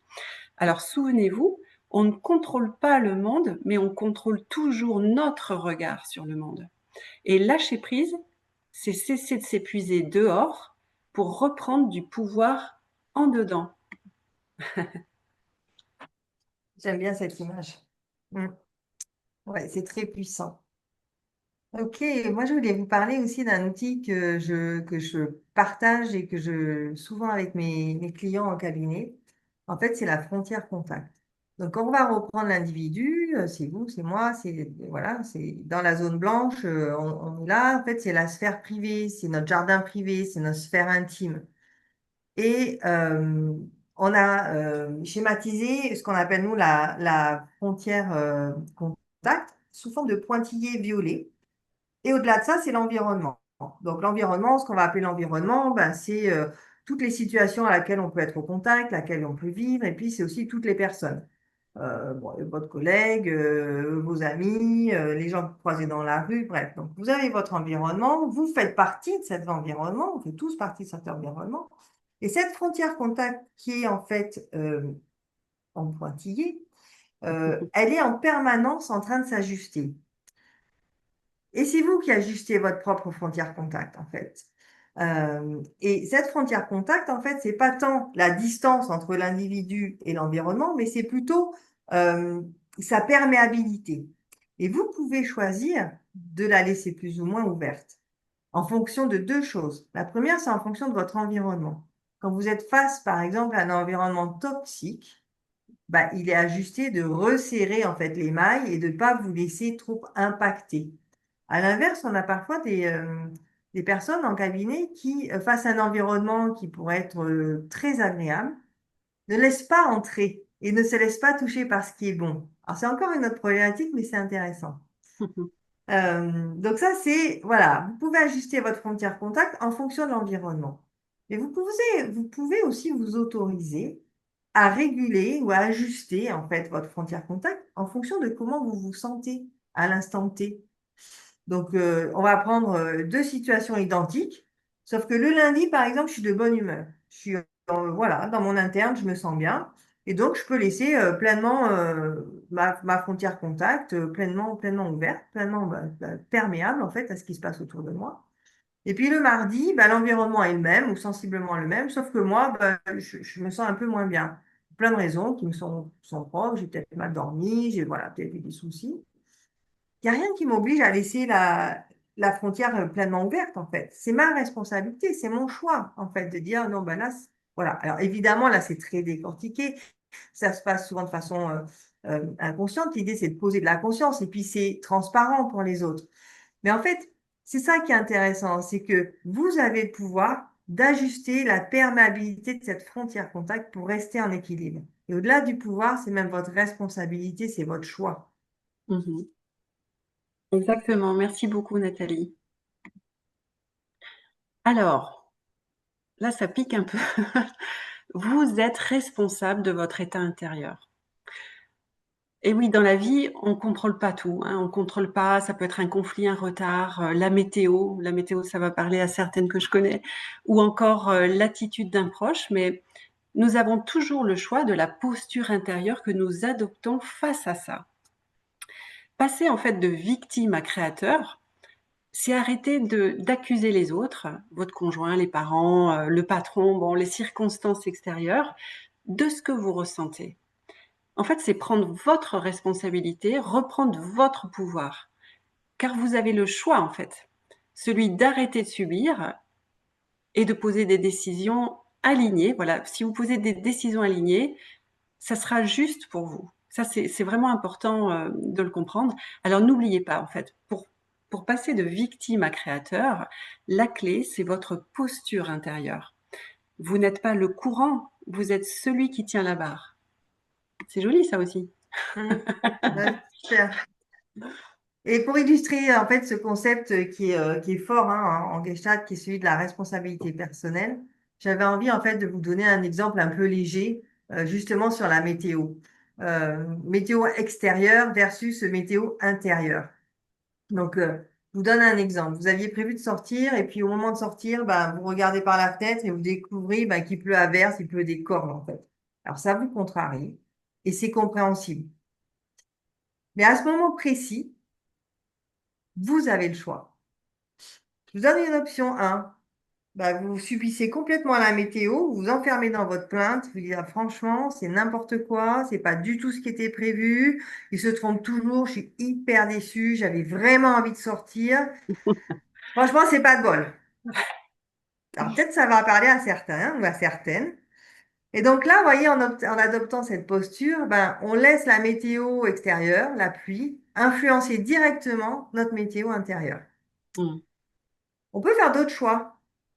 Alors souvenez-vous, on ne contrôle pas le monde, mais on contrôle toujours notre regard sur le monde. Et lâcher prise, c'est cesser de s'épuiser dehors pour reprendre du pouvoir en dedans. J'aime bien cette image. Mm. Ouais, c'est très puissant. Ok, moi je voulais vous parler aussi d'un outil que je partage et que je souvent avec mes clients en cabinet. En fait, c'est la frontière contact. Donc, quand on va reprendre l'individu, c'est vous, c'est moi, c'est voilà, c'est dans la zone blanche, on est là. En fait, c'est la sphère privée, c'est notre jardin privé, c'est notre sphère intime. Et on a schématisé ce qu'on appelle nous la frontière contact sous forme de pointillés violets. Et au-delà de ça, c'est l'environnement. Donc l'environnement, ce qu'on va appeler l'environnement, ben, c'est toutes les situations à laquelle on peut être au contact, laquelle on peut vivre, et puis c'est aussi toutes les personnes. Bon, votre collègue, vos amis, les gens que vous croisez dans la rue, bref. Donc vous avez votre environnement, vous faites partie de cet environnement, on fait tous partie de cet environnement. Et cette frontière contact qui est en fait en pointillé, elle est en permanence en train de s'ajuster. Et c'est vous qui ajustez votre propre frontière contact, en fait. Et cette frontière contact, en fait, c'est pas tant la distance entre l'individu et l'environnement, mais c'est plutôt euh, sa perméabilité. Et vous pouvez choisir de la laisser plus ou moins ouverte en fonction de deux choses. La première, c'est en fonction de votre environnement. Quand vous êtes face, par exemple, à un environnement toxique, bah, il est ajusté de resserrer en fait les mailles et de ne pas vous laisser trop impacter. À l'inverse, on a parfois des personnes en cabinet qui, face à un environnement qui pourrait être très agréable, ne laissent pas entrer et ne se laissent pas toucher par ce qui est bon. Alors, c'est encore une autre problématique, mais c'est intéressant. Donc ça, c'est, voilà, vous pouvez ajuster votre frontière contact en fonction de l'environnement. Mais vous pouvez aussi vous autoriser à réguler ou à ajuster en fait votre frontière contact en fonction de comment vous vous sentez à l'instant T. Donc, on va prendre deux situations identiques, sauf que le lundi, par exemple, je suis de bonne humeur. Je suis voilà, dans mon interne, je me sens bien. Et donc, je peux laisser pleinement ma frontière contact pleinement ouverte, pleinement perméable en fait à ce qui se passe autour de moi. Et puis le mardi, bah, l'environnement est le même ou sensiblement le même, sauf que moi, bah, je me sens un peu moins bien. Plein de raisons qui sont propres. J'ai peut-être mal dormi, j'ai voilà, peut-être eu des soucis. Il n'y a rien qui m'oblige à laisser la frontière pleinement ouverte, en fait. C'est ma responsabilité, c'est mon choix, en fait, de dire non, ben là, voilà. Alors évidemment, là, c'est très décortiqué. Ça se passe souvent de façon inconsciente. L'idée, c'est de poser de la conscience et puis c'est transparent pour les autres. Mais en fait, c'est ça qui est intéressant, c'est que vous avez le pouvoir d'ajuster la perméabilité de cette frontière contact pour rester en équilibre. Et au-delà du pouvoir, c'est même votre responsabilité, c'est votre choix. Mhm. Exactement, merci beaucoup Nathalie. Alors, là ça pique un peu. Vous êtes responsable de votre état intérieur. Et oui, dans la vie, on ne contrôle pas tout, hein. On ne contrôle pas, ça peut être un conflit, un retard, la météo. La météo, ça va parler à certaines que je connais, ou encore l'attitude d'un proche, mais nous avons toujours le choix de la posture intérieure que nous adoptons face à ça. Passer en fait de victime à créateur, c'est arrêter d'accuser les autres, votre conjoint, les parents, le patron, bon, les circonstances extérieures, de ce que vous ressentez. En fait, c'est prendre votre responsabilité, reprendre votre pouvoir. Car vous avez le choix, en fait. Celui d'arrêter de subir et de poser des décisions alignées. Voilà, si vous posez des décisions alignées, ça sera juste pour vous. Ça, c'est vraiment important de le comprendre. Alors, n'oubliez pas, en fait, pour Pour passer de victime à créateur, la clé, c'est votre posture intérieure. Vous n'êtes pas le courant, vous êtes celui qui tient la barre. C'est joli ça aussi. Mhm. Ouais, super. Et pour illustrer en fait ce concept qui est fort hein, en Gestalt, qui est celui de la responsabilité personnelle, j'avais envie en fait de vous donner un exemple un peu léger, justement sur la météo. Météo extérieure versus météo intérieure. Donc, je vous donne un exemple. Vous aviez prévu de sortir et puis au moment de sortir, bah, vous regardez par la fenêtre et vous découvrez bah, qu'il pleut à verse, il pleut des cordes en fait. Alors, ça vous contrarie et c'est compréhensible. Mais à ce moment précis, vous avez le choix. Je vous donne une option 1. Bah, vous subissez complètement la météo, vous vous enfermez dans votre plainte, vous dites ah, franchement, c'est n'importe quoi, c'est pas du tout ce qui était prévu, il se trompe toujours, je suis hyper déçue, j'avais vraiment envie de sortir. Franchement, c'est pas de bol. Alors peut-être ça va parler à certains ou à certaines. Et donc là, vous voyez, en adoptant cette posture, ben, on laisse la météo extérieure, la pluie, influencer directement notre météo intérieure. Mm. On peut faire d'autres choix.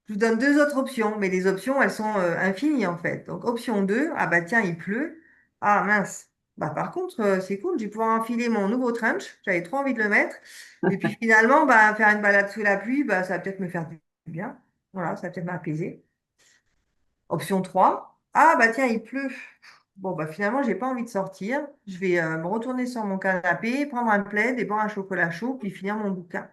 Je vous donne deux autres options, mais les options, elles sont infinies en fait. Donc option 2, ah bah tiens, il pleut. Ah mince. Bah par contre, c'est cool, je vais pouvoir enfiler mon nouveau trench. J'avais trop envie de le mettre. Et puis finalement, bah, faire une balade sous la pluie, bah, ça va peut-être me faire du bien. Voilà, ça va peut-être m'apaiser. Option 3. Ah bah tiens, il pleut. Bon bah finalement, j'ai pas envie de sortir. Je vais me retourner sur mon canapé, prendre un plaid et boire un chocolat chaud, puis finir mon bouquin.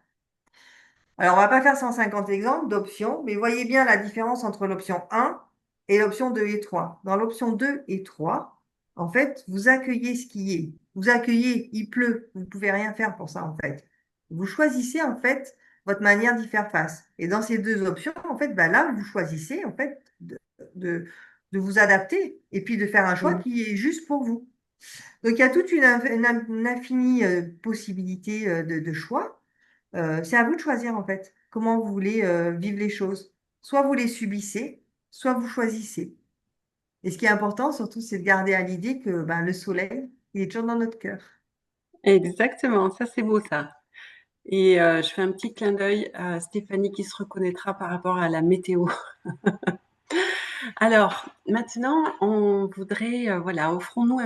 Alors, on va pas faire 150 exemples d'options, mais voyez bien la différence entre l'option 1 et l'option 2 et 3. Dans l'option 2 et 3, en fait, vous accueillez ce qui est. Vous accueillez, il pleut, vous ne pouvez rien faire pour ça, en fait. Vous choisissez, en fait, votre manière d'y faire face. Et dans ces deux options, en fait, bah là, vous choisissez, en fait, de, de vous adapter et puis de faire un choix Mm. qui est juste pour vous. Donc, il y a toute une infinie possibilité de choix. C'est à vous de choisir en fait comment vous voulez vivre les choses. Soit vous les subissez, soit vous choisissez. Et ce qui est important surtout, c'est de garder à l'idée que ben, le soleil, il est toujours dans notre cœur. Exactement, ça c'est beau ça. Et je fais un petit clin d'œil à Stéphanie qui se reconnaîtra par rapport à la météo. Alors, maintenant, on voudrait, voilà, offrons-nous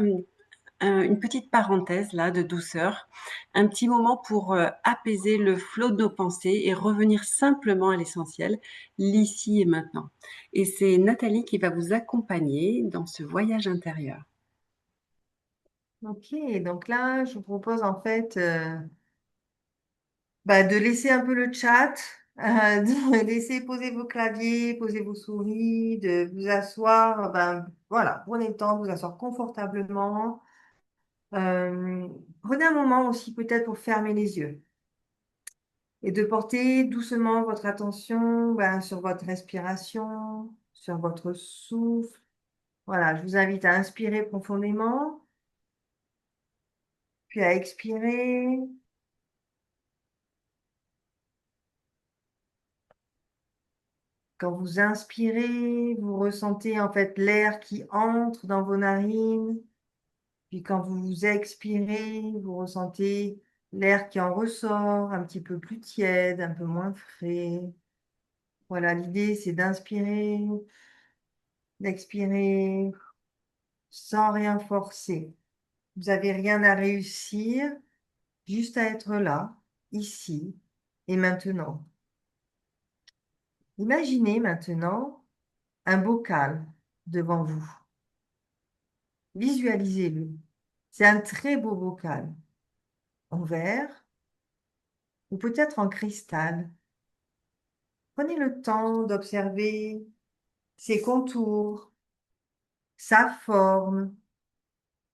une petite parenthèse là de douceur, un petit moment pour apaiser le flot de nos pensées et revenir simplement à l'essentiel, l'ici et maintenant. Et c'est Nathalie qui va vous accompagner dans ce voyage intérieur. Ok, donc là, je vous propose en fait bah, de laisser un peu le chat, de laisser poser vos claviers, poser vos souris, de vous asseoir. Ben, voilà, prenez le temps de vous asseoir confortablement. Euh, Prenez un moment aussi peut-être pour fermer les yeux. Et de porter doucement votre attention ben, sur votre respiration, sur votre souffle. Voilà, je vous invite à inspirer profondément, puis à expirer. Quand vous inspirez, vous ressentez en fait l'air qui entre dans vos narines. Puis quand vous expirez, vous ressentez l'air qui en ressort, un petit peu plus tiède, un peu moins frais. Voilà, l'idée c'est d'inspirer, d'expirer sans rien forcer. Vous n'avez rien à réussir, juste à être là, ici et maintenant. Imaginez maintenant un bocal devant vous. Visualisez-le. C'est un très beau bocal, en verre ou peut-être en cristal. Prenez le temps d'observer ses contours, sa forme.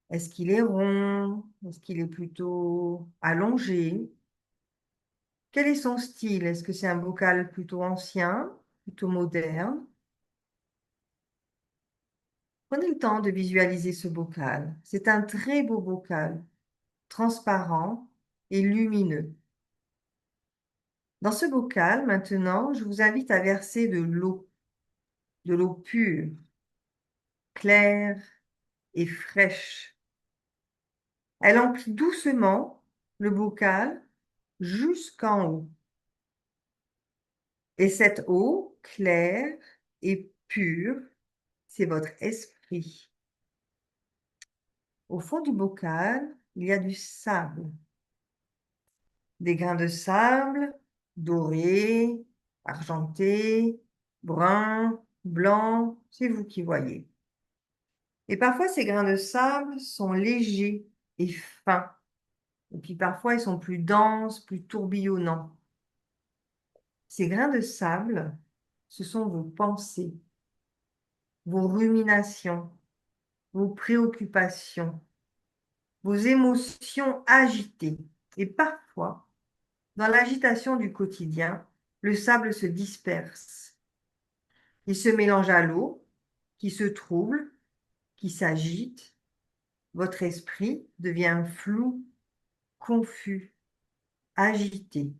Est-ce qu'il est rond? Est-ce qu'il est plutôt allongé? Quel est son style? Est-ce que c'est un bocal plutôt ancien, plutôt moderne? Prenez le temps de visualiser ce bocal. C'est un très beau bocal, transparent et lumineux. Dans ce bocal, maintenant, je vous invite à verser de l'eau pure, claire et fraîche. Elle emplit doucement le bocal jusqu'en haut. Et cette eau claire et pure, c'est votre esprit. Au fond du bocal, il y a du sable, des grains de sable dorés, argentés, bruns, blancs, c'est vous qui voyez. Et parfois, ces grains de sable sont légers et fins. Et puis parfois, ils sont plus denses, plus tourbillonnants. Ces grains de sable, ce sont vos pensées, vos ruminations, vos préoccupations, vos émotions agitées. Et parfois, dans l'agitation du quotidien, le sable se disperse. Il se mélange à l'eau, qui se trouble, qui s'agite. Votre esprit devient flou, confus, agité.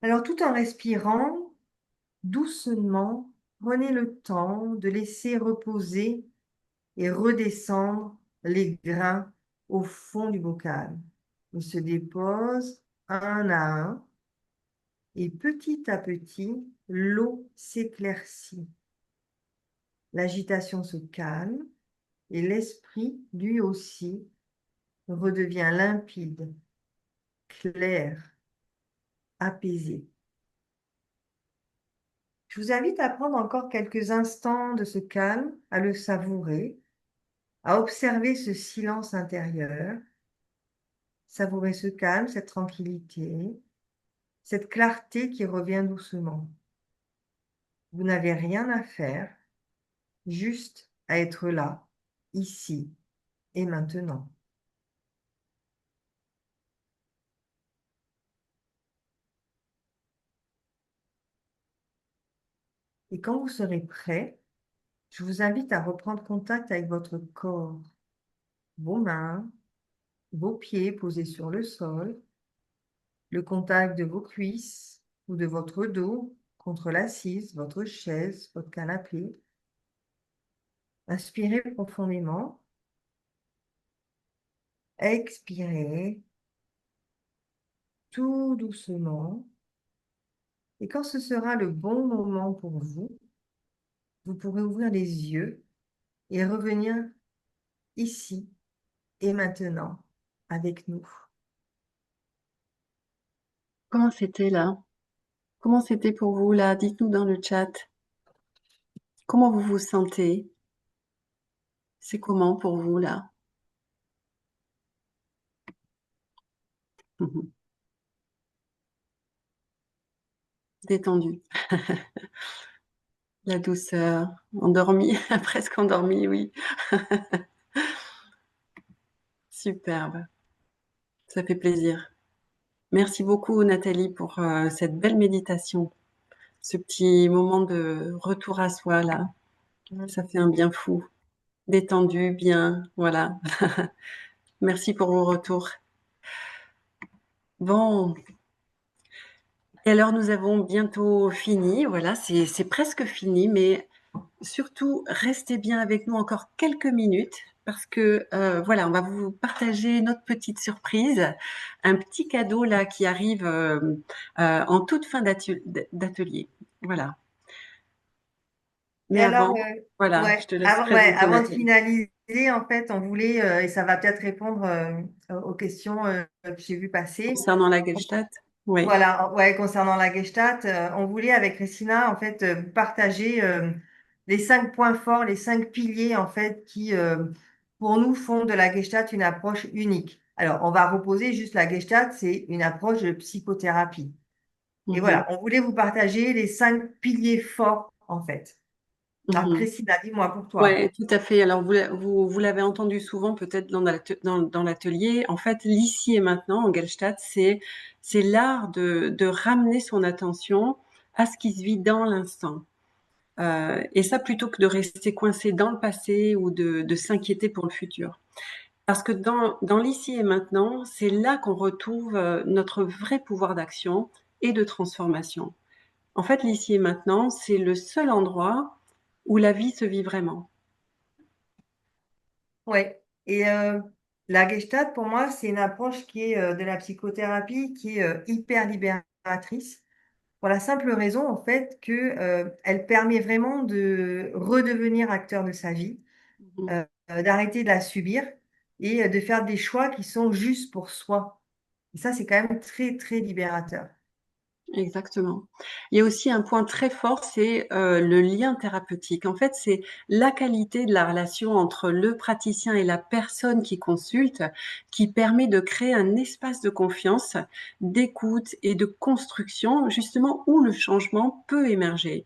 Alors tout en respirant doucement, prenez le temps de laisser reposer et redescendre les grains au fond du bocal. Ils se déposent un à un et petit à petit, l'eau s'éclaircit. L'agitation se calme et l'esprit, lui aussi, redevient limpide, clair, apaisé. Je vous invite à prendre encore quelques instants de ce calme, à le savourer, à observer ce silence intérieur, savourer ce calme, cette tranquillité, cette clarté qui revient doucement. Vous n'avez rien à faire, juste à être là, ici et maintenant. Et quand vous serez prêt, je vous invite à reprendre contact avec votre corps, vos mains, vos pieds posés sur le sol, le contact de vos cuisses ou de votre dos contre l'assise, votre chaise, votre canapé. Inspirez profondément, expirez tout doucement. Et quand ce sera le bon moment pour vous, vous pourrez ouvrir les yeux et revenir ici et maintenant avec nous. Comment c'était là? Comment c'était pour vous là? Dites-nous dans le chat. Comment vous vous sentez? C'est comment pour vous là? Mhm. Détendu. La douceur. Endormi, presque endormi, oui. Superbe. Ça fait plaisir. Merci beaucoup Nathalie pour cette belle méditation. Ce petit moment de retour à soi là. Ça fait un bien fou. Détendu, bien, voilà. Merci pour vos retours. Bon, et alors nous avons bientôt fini, voilà, c'est presque fini, mais surtout restez bien avec nous encore quelques minutes parce que voilà, on va vous partager notre petite surprise, un petit cadeau là qui arrive en toute fin d'atelier. Voilà. Et Mais alors, avant, voilà, je te laisse ouais, présenter avant de Nathalie. finaliser, en fait, on voulait, et ça va peut-être répondre aux questions que j'ai vues passer. Concernant la Gestalt, oui. Voilà, ouais, concernant la Gestalt, on voulait avec Christina en fait partager les 5 points forts, les 5 piliers en fait qui pour nous font de la Gestalt une approche unique. Alors, on va reposer juste la Gestalt, c'est une approche de psychothérapie. Et Mhm, voilà, on voulait vous partager les 5 piliers forts en fait. Alors, mhm. Christina, dis-moi pour toi. Ouais, tout à fait. Alors, vous l'avez entendu souvent peut-être dans l'atelier. En fait, l'ici et maintenant, en Gestalt, c'est l'art de ramener son attention à ce qui se vit dans l'instant. Et ça, plutôt que de rester coincé dans le passé ou de s'inquiéter pour le futur. Parce que dans l'ici et maintenant, c'est là qu'on retrouve notre vrai pouvoir d'action et de transformation. En fait, l'ici et maintenant, c'est le seul endroit où la vie se vit vraiment. Ouais. Et La Gestalt, pour moi, c'est une approche qui est de la psychothérapie qui est hyper libératrice pour la simple raison, en fait, que elle permet vraiment de redevenir acteur de sa vie, Mmh. d'arrêter de la subir et de faire des choix qui sont justes pour soi. Et ça, c'est quand même très, très libérateur. Exactement. Il y a aussi un point très fort, c'est, le lien thérapeutique. En fait, c'est la qualité de la relation entre le praticien et la personne qui consulte, qui permet de créer un espace de confiance, d'écoute et de construction, justement, où le changement peut émerger.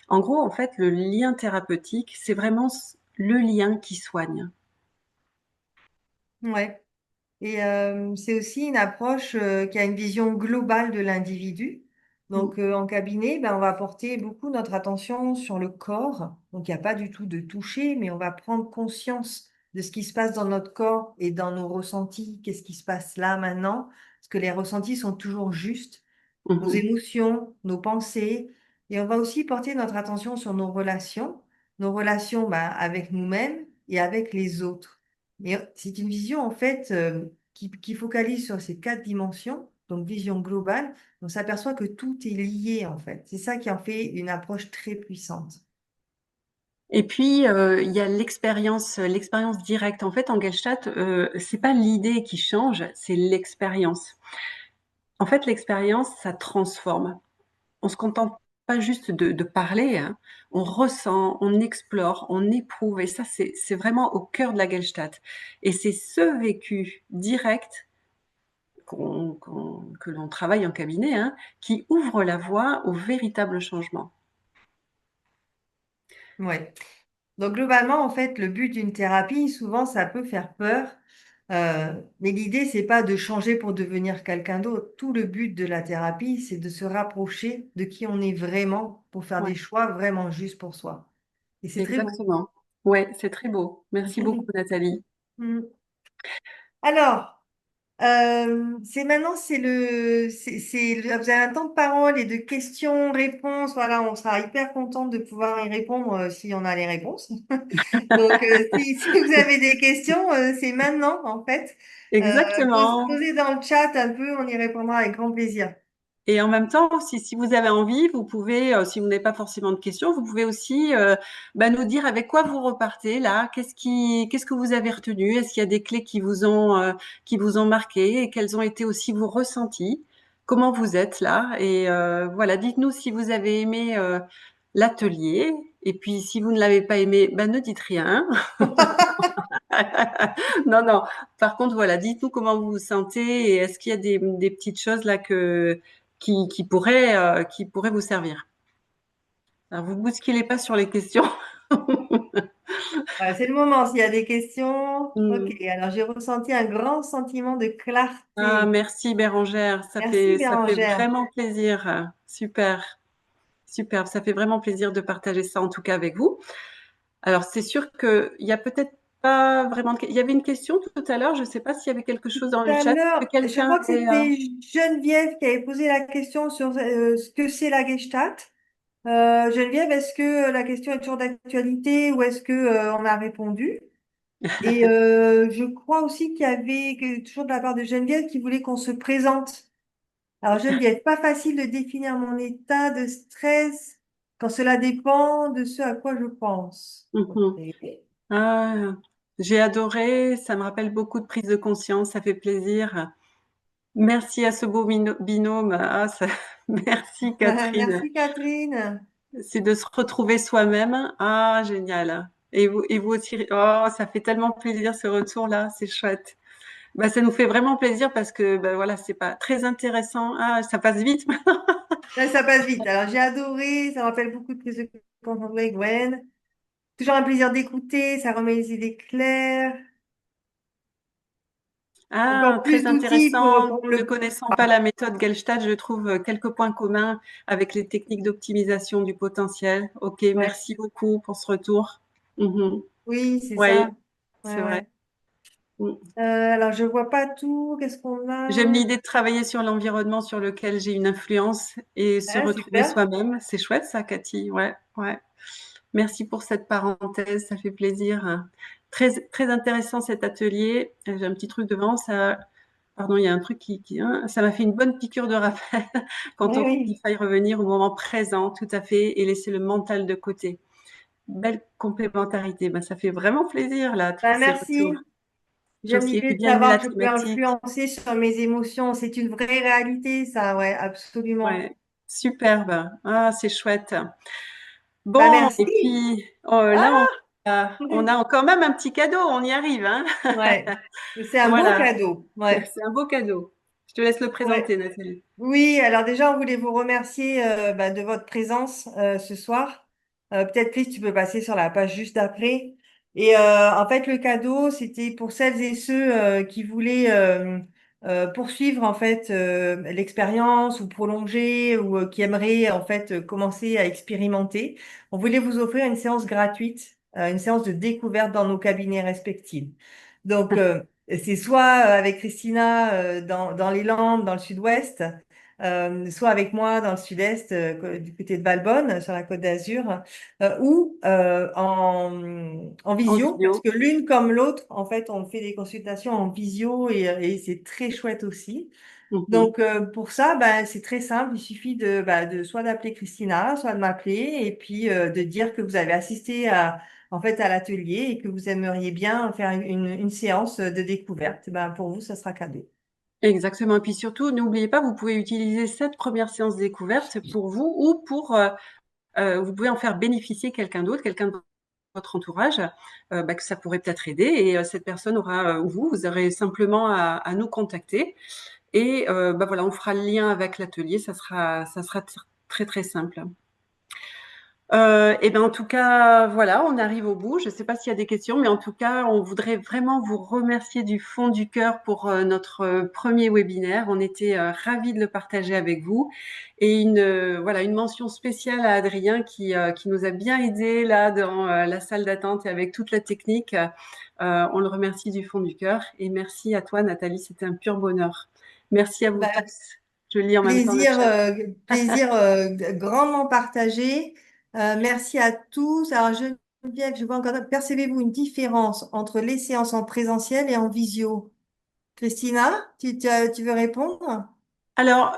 En gros, en fait, le lien thérapeutique, c'est vraiment le lien qui soigne. Ouais. Et c'est aussi une approche, qui a une vision globale de l'individu. Mmh. Donc, en cabinet, ben, on va porter beaucoup notre attention sur le corps. Donc, il y a pas du tout de toucher, mais on va prendre conscience de ce qui se passe dans notre corps et dans nos ressentis. Qu'est-ce qui se passe là, maintenant? Parce que les ressentis sont toujours justes, nos Mmh. émotions, nos pensées. Et on va aussi porter notre attention sur nos relations, bah, avec nous-mêmes et avec les autres. Et c'est une vision en fait qui focalise sur ces 4 dimensions, donc vision globale. On s'aperçoit que tout est lié en fait. C'est ça qui en fait une approche très puissante. Et puis, il y a l'expérience directe. En fait, en Gestalt, c'est pas l'idée qui change, c'est l'expérience. En fait, l'expérience, ça transforme. On se contente pas juste de parler, hein. On ressent, on explore, on éprouve et ça, c'est vraiment au cœur de la Gestalt et c'est ce vécu direct que l'on travaille en cabinet, hein, qui ouvre la voie au véritable changement. Ouais. Donc globalement, en fait, le but d'une thérapie, souvent, ça peut faire peur, mais l'idée, c'est pas de changer pour devenir quelqu'un d'autre. Tout le but de la thérapie, c'est de se rapprocher de qui on est vraiment pour faire des Ouais, choix vraiment justes pour soi. Et c'est très beau. exactement. Ouais, c'est très beau. Merci beaucoup Nathalie. Mmh. Alors, c'est maintenant, vous avez un temps de parole et de questions-réponses. Voilà, on sera hyper contente de pouvoir y répondre si on a les réponses. Donc, si vous avez des questions, c'est maintenant, en fait. Exactement. Posez dans le chat un peu, on y répondra avec grand plaisir. Et en même temps, si vous avez envie, vous pouvez, si vous n'avez pas forcément de questions, vous pouvez aussi nous dire avec quoi vous repartez là, qu'est-ce que vous avez retenu, est-ce qu'il y a des clés qui vous ont marqué et quels ont été aussi vos ressentis, comment vous êtes là et voilà, dites-nous si vous avez aimé l'atelier et puis si vous ne l'avez pas aimé, ne dites rien. Non, non. Par contre, voilà, dites-nous comment vous vous sentez et est-ce qu'il y a des petites choses là qui pourraient vous servir. Alors, vous bousculez pas sur les questions. Voilà, c'est le moment, s'il y a des questions. Ok, Hmm. alors j'ai ressenti un grand sentiment de Ah, clarté. merci Bérangère, Merci ça fait Bérangère. vraiment plaisir. Super, super, ça fait vraiment plaisir de partager ça en tout cas avec vous. Alors, c'est sûr qu'il y a peut-être pas vraiment il y avait une question tout à l'heure, je ne sais pas s'il y avait quelque chose dans Tout le à chat. l'heure, Que je quelqu'un crois que avait, c'était Geneviève qui avait posé la question sur ce que c'est la Gestalt. Geneviève, est-ce que la question est toujours d'actualité ou est-ce que on a répondu? Et je crois aussi qu'il y avait toujours de la part de Geneviève qui voulait qu'on se présente. Alors Geneviève, pas facile de définir mon état de stress quand cela dépend de ce à quoi je pense. Ok. Mhm. Ah, j'ai adoré, ça me rappelle beaucoup de prise de conscience, ça fait plaisir. Merci à ce beau binôme. Merci Catherine. Merci Catherine. C'est de se retrouver soi-même. Ah, génial. Et vous aussi. Oh, ça fait tellement plaisir ce retour-là, c'est chouette. Ça nous fait vraiment plaisir parce que voilà, c'est pas très intéressant. Ah, ça passe vite. Là, ça passe vite. Alors j'ai adoré, ça me rappelle beaucoup de prises de conscience avec Gwen. Toujours un plaisir d'écouter, ça remet les idées claires. Ah, Encore plus très d'outils intéressant. pour Ne le... connaissant pas la méthode Gestalt, je trouve quelques points communs avec les techniques d'optimisation du potentiel. Ok, Ouais, merci beaucoup pour ce retour. Mhm. oui, c'est ça. Oui, Ouais, c'est vrai. ouais. Mm. Alors je vois pas tout. Qu'est-ce qu'on J'aime a? l'idée de travailler sur l'environnement sur lequel j'ai une influence et se Ah, retrouver super. soi-même. C'est chouette ça, Cathy. Ouais, ouais. Merci pour cette parenthèse, ça fait plaisir. Très, très intéressant cet atelier. J'ai un petit truc devant, ça. Pardon, il y a un truc hein, ça m'a fait une bonne piqûre de rappel Oui, il oui. faille revenir au moment présent, tout à fait, et laisser le mental de côté. Belle complémentarité. Ben, ça fait vraiment plaisir, là, tous Ben, ces retours. merci. J'ai J'aime aussi l'idée aimé de bien aimé savoir la que je peux thématique. influencer sur mes émotions. C'est une vraie réalité, ça, ouais, absolument. Ouais, superbe. Ah, c'est chouette. Ben, Bon, et merci. puis là, Ah! on a quand même un petit cadeau, on y arrive, hein. Ouais, c'est un beau Voilà, cadeau. Ouais, c'est un beau cadeau. Je te laisse le ouais. présenter, Nathalie. Oui, alors déjà, on voulait vous remercier de votre présence ce soir. Peut-être, Chris, tu peux passer sur la page juste après. Et en fait, le cadeau, c'était pour celles et ceux qui voulaient poursuivre en fait l'expérience ou prolonger ou qui aimeraient en fait commencer à expérimenter. On voulait vous offrir une séance gratuite, une séance de découverte dans nos cabinets respectifs. Donc, c'est soit avec Christina dans les Landes, dans le sud-ouest, soit avec moi dans le sud-est, du côté de Valbonne, sur la Côte d'Azur, ou en En visio, parce vidéo. que l'une comme l'autre, en fait, on fait des consultations en visio et c'est très chouette aussi. Mhm. Donc, pour ça, ben, c'est très simple. Il suffit de soit d'appeler Christina, soit de m'appeler et puis de dire que vous avez assisté en fait, à l'atelier et que vous aimeriez bien faire une séance de découverte. Ben, pour vous, ça sera cadeau. Exactement. Et puis surtout, n'oubliez pas, vous pouvez utiliser cette première séance découverte pour vous ou vous pouvez en faire bénéficier quelqu'un d'autre, quelqu'un de votre entourage, que ça pourrait peut-être aider. Et cette personne aura, ou vous aurez simplement à nous contacter. Et voilà, on fera le lien avec l'atelier. Ça sera très, très simple. Et ben en tout cas, voilà, on arrive au bout. Je ne sais pas s'il y a des questions, mais en tout cas, on voudrait vraiment vous remercier du fond du cœur pour notre premier webinaire. On était ravis de le partager avec vous. Et voilà, une mention spéciale à Adrien qui nous a bien aidés là dans la salle d'attente et avec toute la technique. On le remercie du fond du cœur. Et merci à toi, Nathalie. C'était un pur bonheur. Merci à vous Ben, tous. Je lis en même temps le plaisir, chat. plaisir grandement partagé. Merci à tous. Alors, Geneviève, je vois encore, percevez-vous une différence entre les séances en présentiel et en visio? Christina, tu veux répondre? Alors,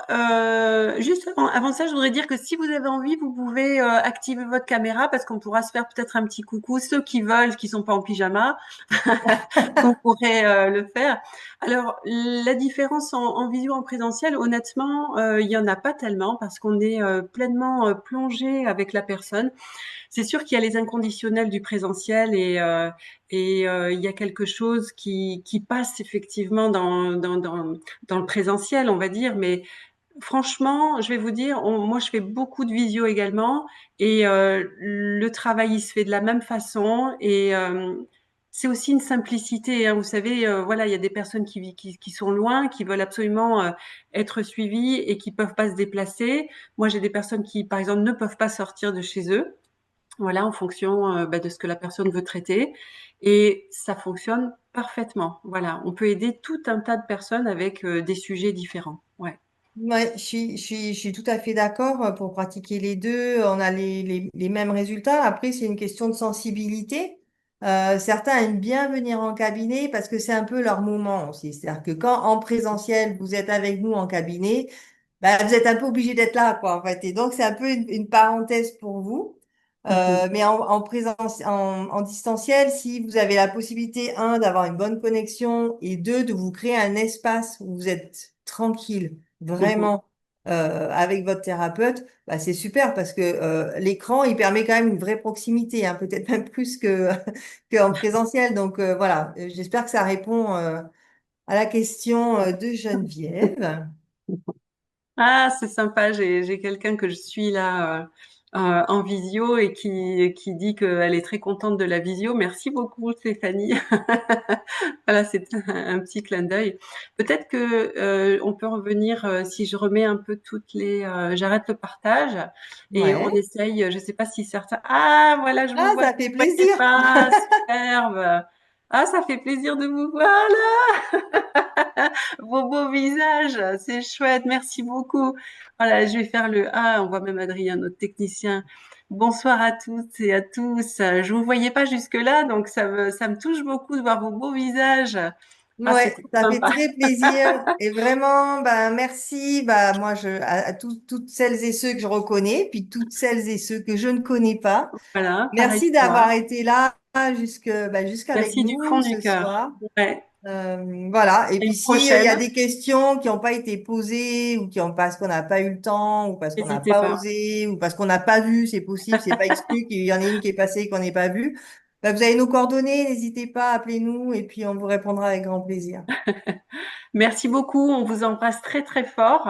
juste avant ça, je voudrais dire que si vous avez envie, vous pouvez activer votre caméra parce qu'on pourra se faire peut-être un petit coucou. Ceux qui veulent, qui sont pas en pyjama, vous pourrez le faire. Alors, la différence en visio, en présentiel, honnêtement, il y en a pas tellement parce qu'on est pleinement plongé avec la personne. C'est sûr qu'il y a les inconditionnels du présentiel et il y a quelque chose qui passe effectivement dans le présentiel, on va dire, mais franchement, je vais vous dire, moi je fais beaucoup de visio également et le travail il se fait de la même façon et c'est aussi une simplicité, hein. Vous savez, voilà, il y a des personnes qui sont loin, qui veulent absolument être suivies et qui peuvent pas se déplacer. Moi, j'ai des personnes qui, par exemple, ne peuvent pas sortir de chez eux. Voilà, en fonction de ce que la personne veut traiter. Et ça fonctionne parfaitement. Voilà, on peut aider tout un tas de personnes avec des sujets différents. Ouais. Ouais, je suis tout à fait d'accord. Pour pratiquer les deux, on a les mêmes résultats. Après, c'est une question de sensibilité. Certains aiment bien venir en cabinet parce que c'est un peu leur moment aussi. C'est-à-dire que quand en présentiel, vous êtes avec nous en cabinet, bah, vous êtes un peu obligé d'être là, quoi, en fait. Et donc, c'est un peu une parenthèse pour vous. Mhm, Mais en distanciel, si vous avez la possibilité, un, d'avoir une bonne connexion et deux, de vous créer un espace où vous êtes tranquille, mhm. vraiment, avec votre thérapeute, bah, c'est super parce que l'écran, il permet quand même une vraie proximité, hein, peut-être même plus que qu'en présentiel. Donc, voilà, j'espère que ça répond à la question de Geneviève. Ah, c'est sympa. J'ai quelqu'un que je suis là en visio et qui dit qu'elle est très contente de la visio. Merci beaucoup, Stéphanie. Voilà, c'est un petit clin d'œil. Peut-être que on peut revenir si je remets un peu j'arrête le partage et on Ouais. essaye. Je sais pas si certains. Ah, voilà, je vous Ah, vois. ça Je fait ne voyais plaisir. pas. Superbe. Ah, ça fait plaisir de vous voir là. Vos beaux visages, c'est chouette. Merci beaucoup. Voilà, je vais faire le. Ah, on voit même Adrien, notre technicien. Bonsoir à toutes et à tous. Je vous voyais pas jusque-là, donc ça me touche beaucoup de voir vos beaux visages. Ah, c'est Ouais, trop ça fait sympa. très plaisir et vraiment, bah, merci, bah, moi, à toutes celles et ceux que je reconnais, puis toutes celles et ceux que je ne connais pas. Voilà, pareil Merci pour moi. d'avoir été là jusqu'avec Merci du fond nous du ce cœur. soir. Ouais. Voilà. Et À puis, une si il y a prochaine. des questions qui n'ont pas été posées ou qui ont parce qu'on n'a pas eu le temps ou parce qu'on n'a N'hésitez pas pas. osé ou parce qu'on n'a pas vu, c'est possible, c'est pas exclu qu'il y en ait une qui est passée et qu'on n'ait pas vue. Bah, vous avez nos coordonnées, n'hésitez pas, appelez-nous et puis on vous répondra avec grand plaisir. Merci beaucoup. On vous embrasse très très fort.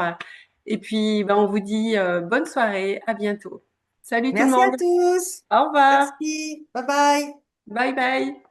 Et puis, ben, on vous dit bonne soirée. À bientôt. Salut tout le Merci à monde. tous. Au revoir. Merci. Bye bye. Bye bye.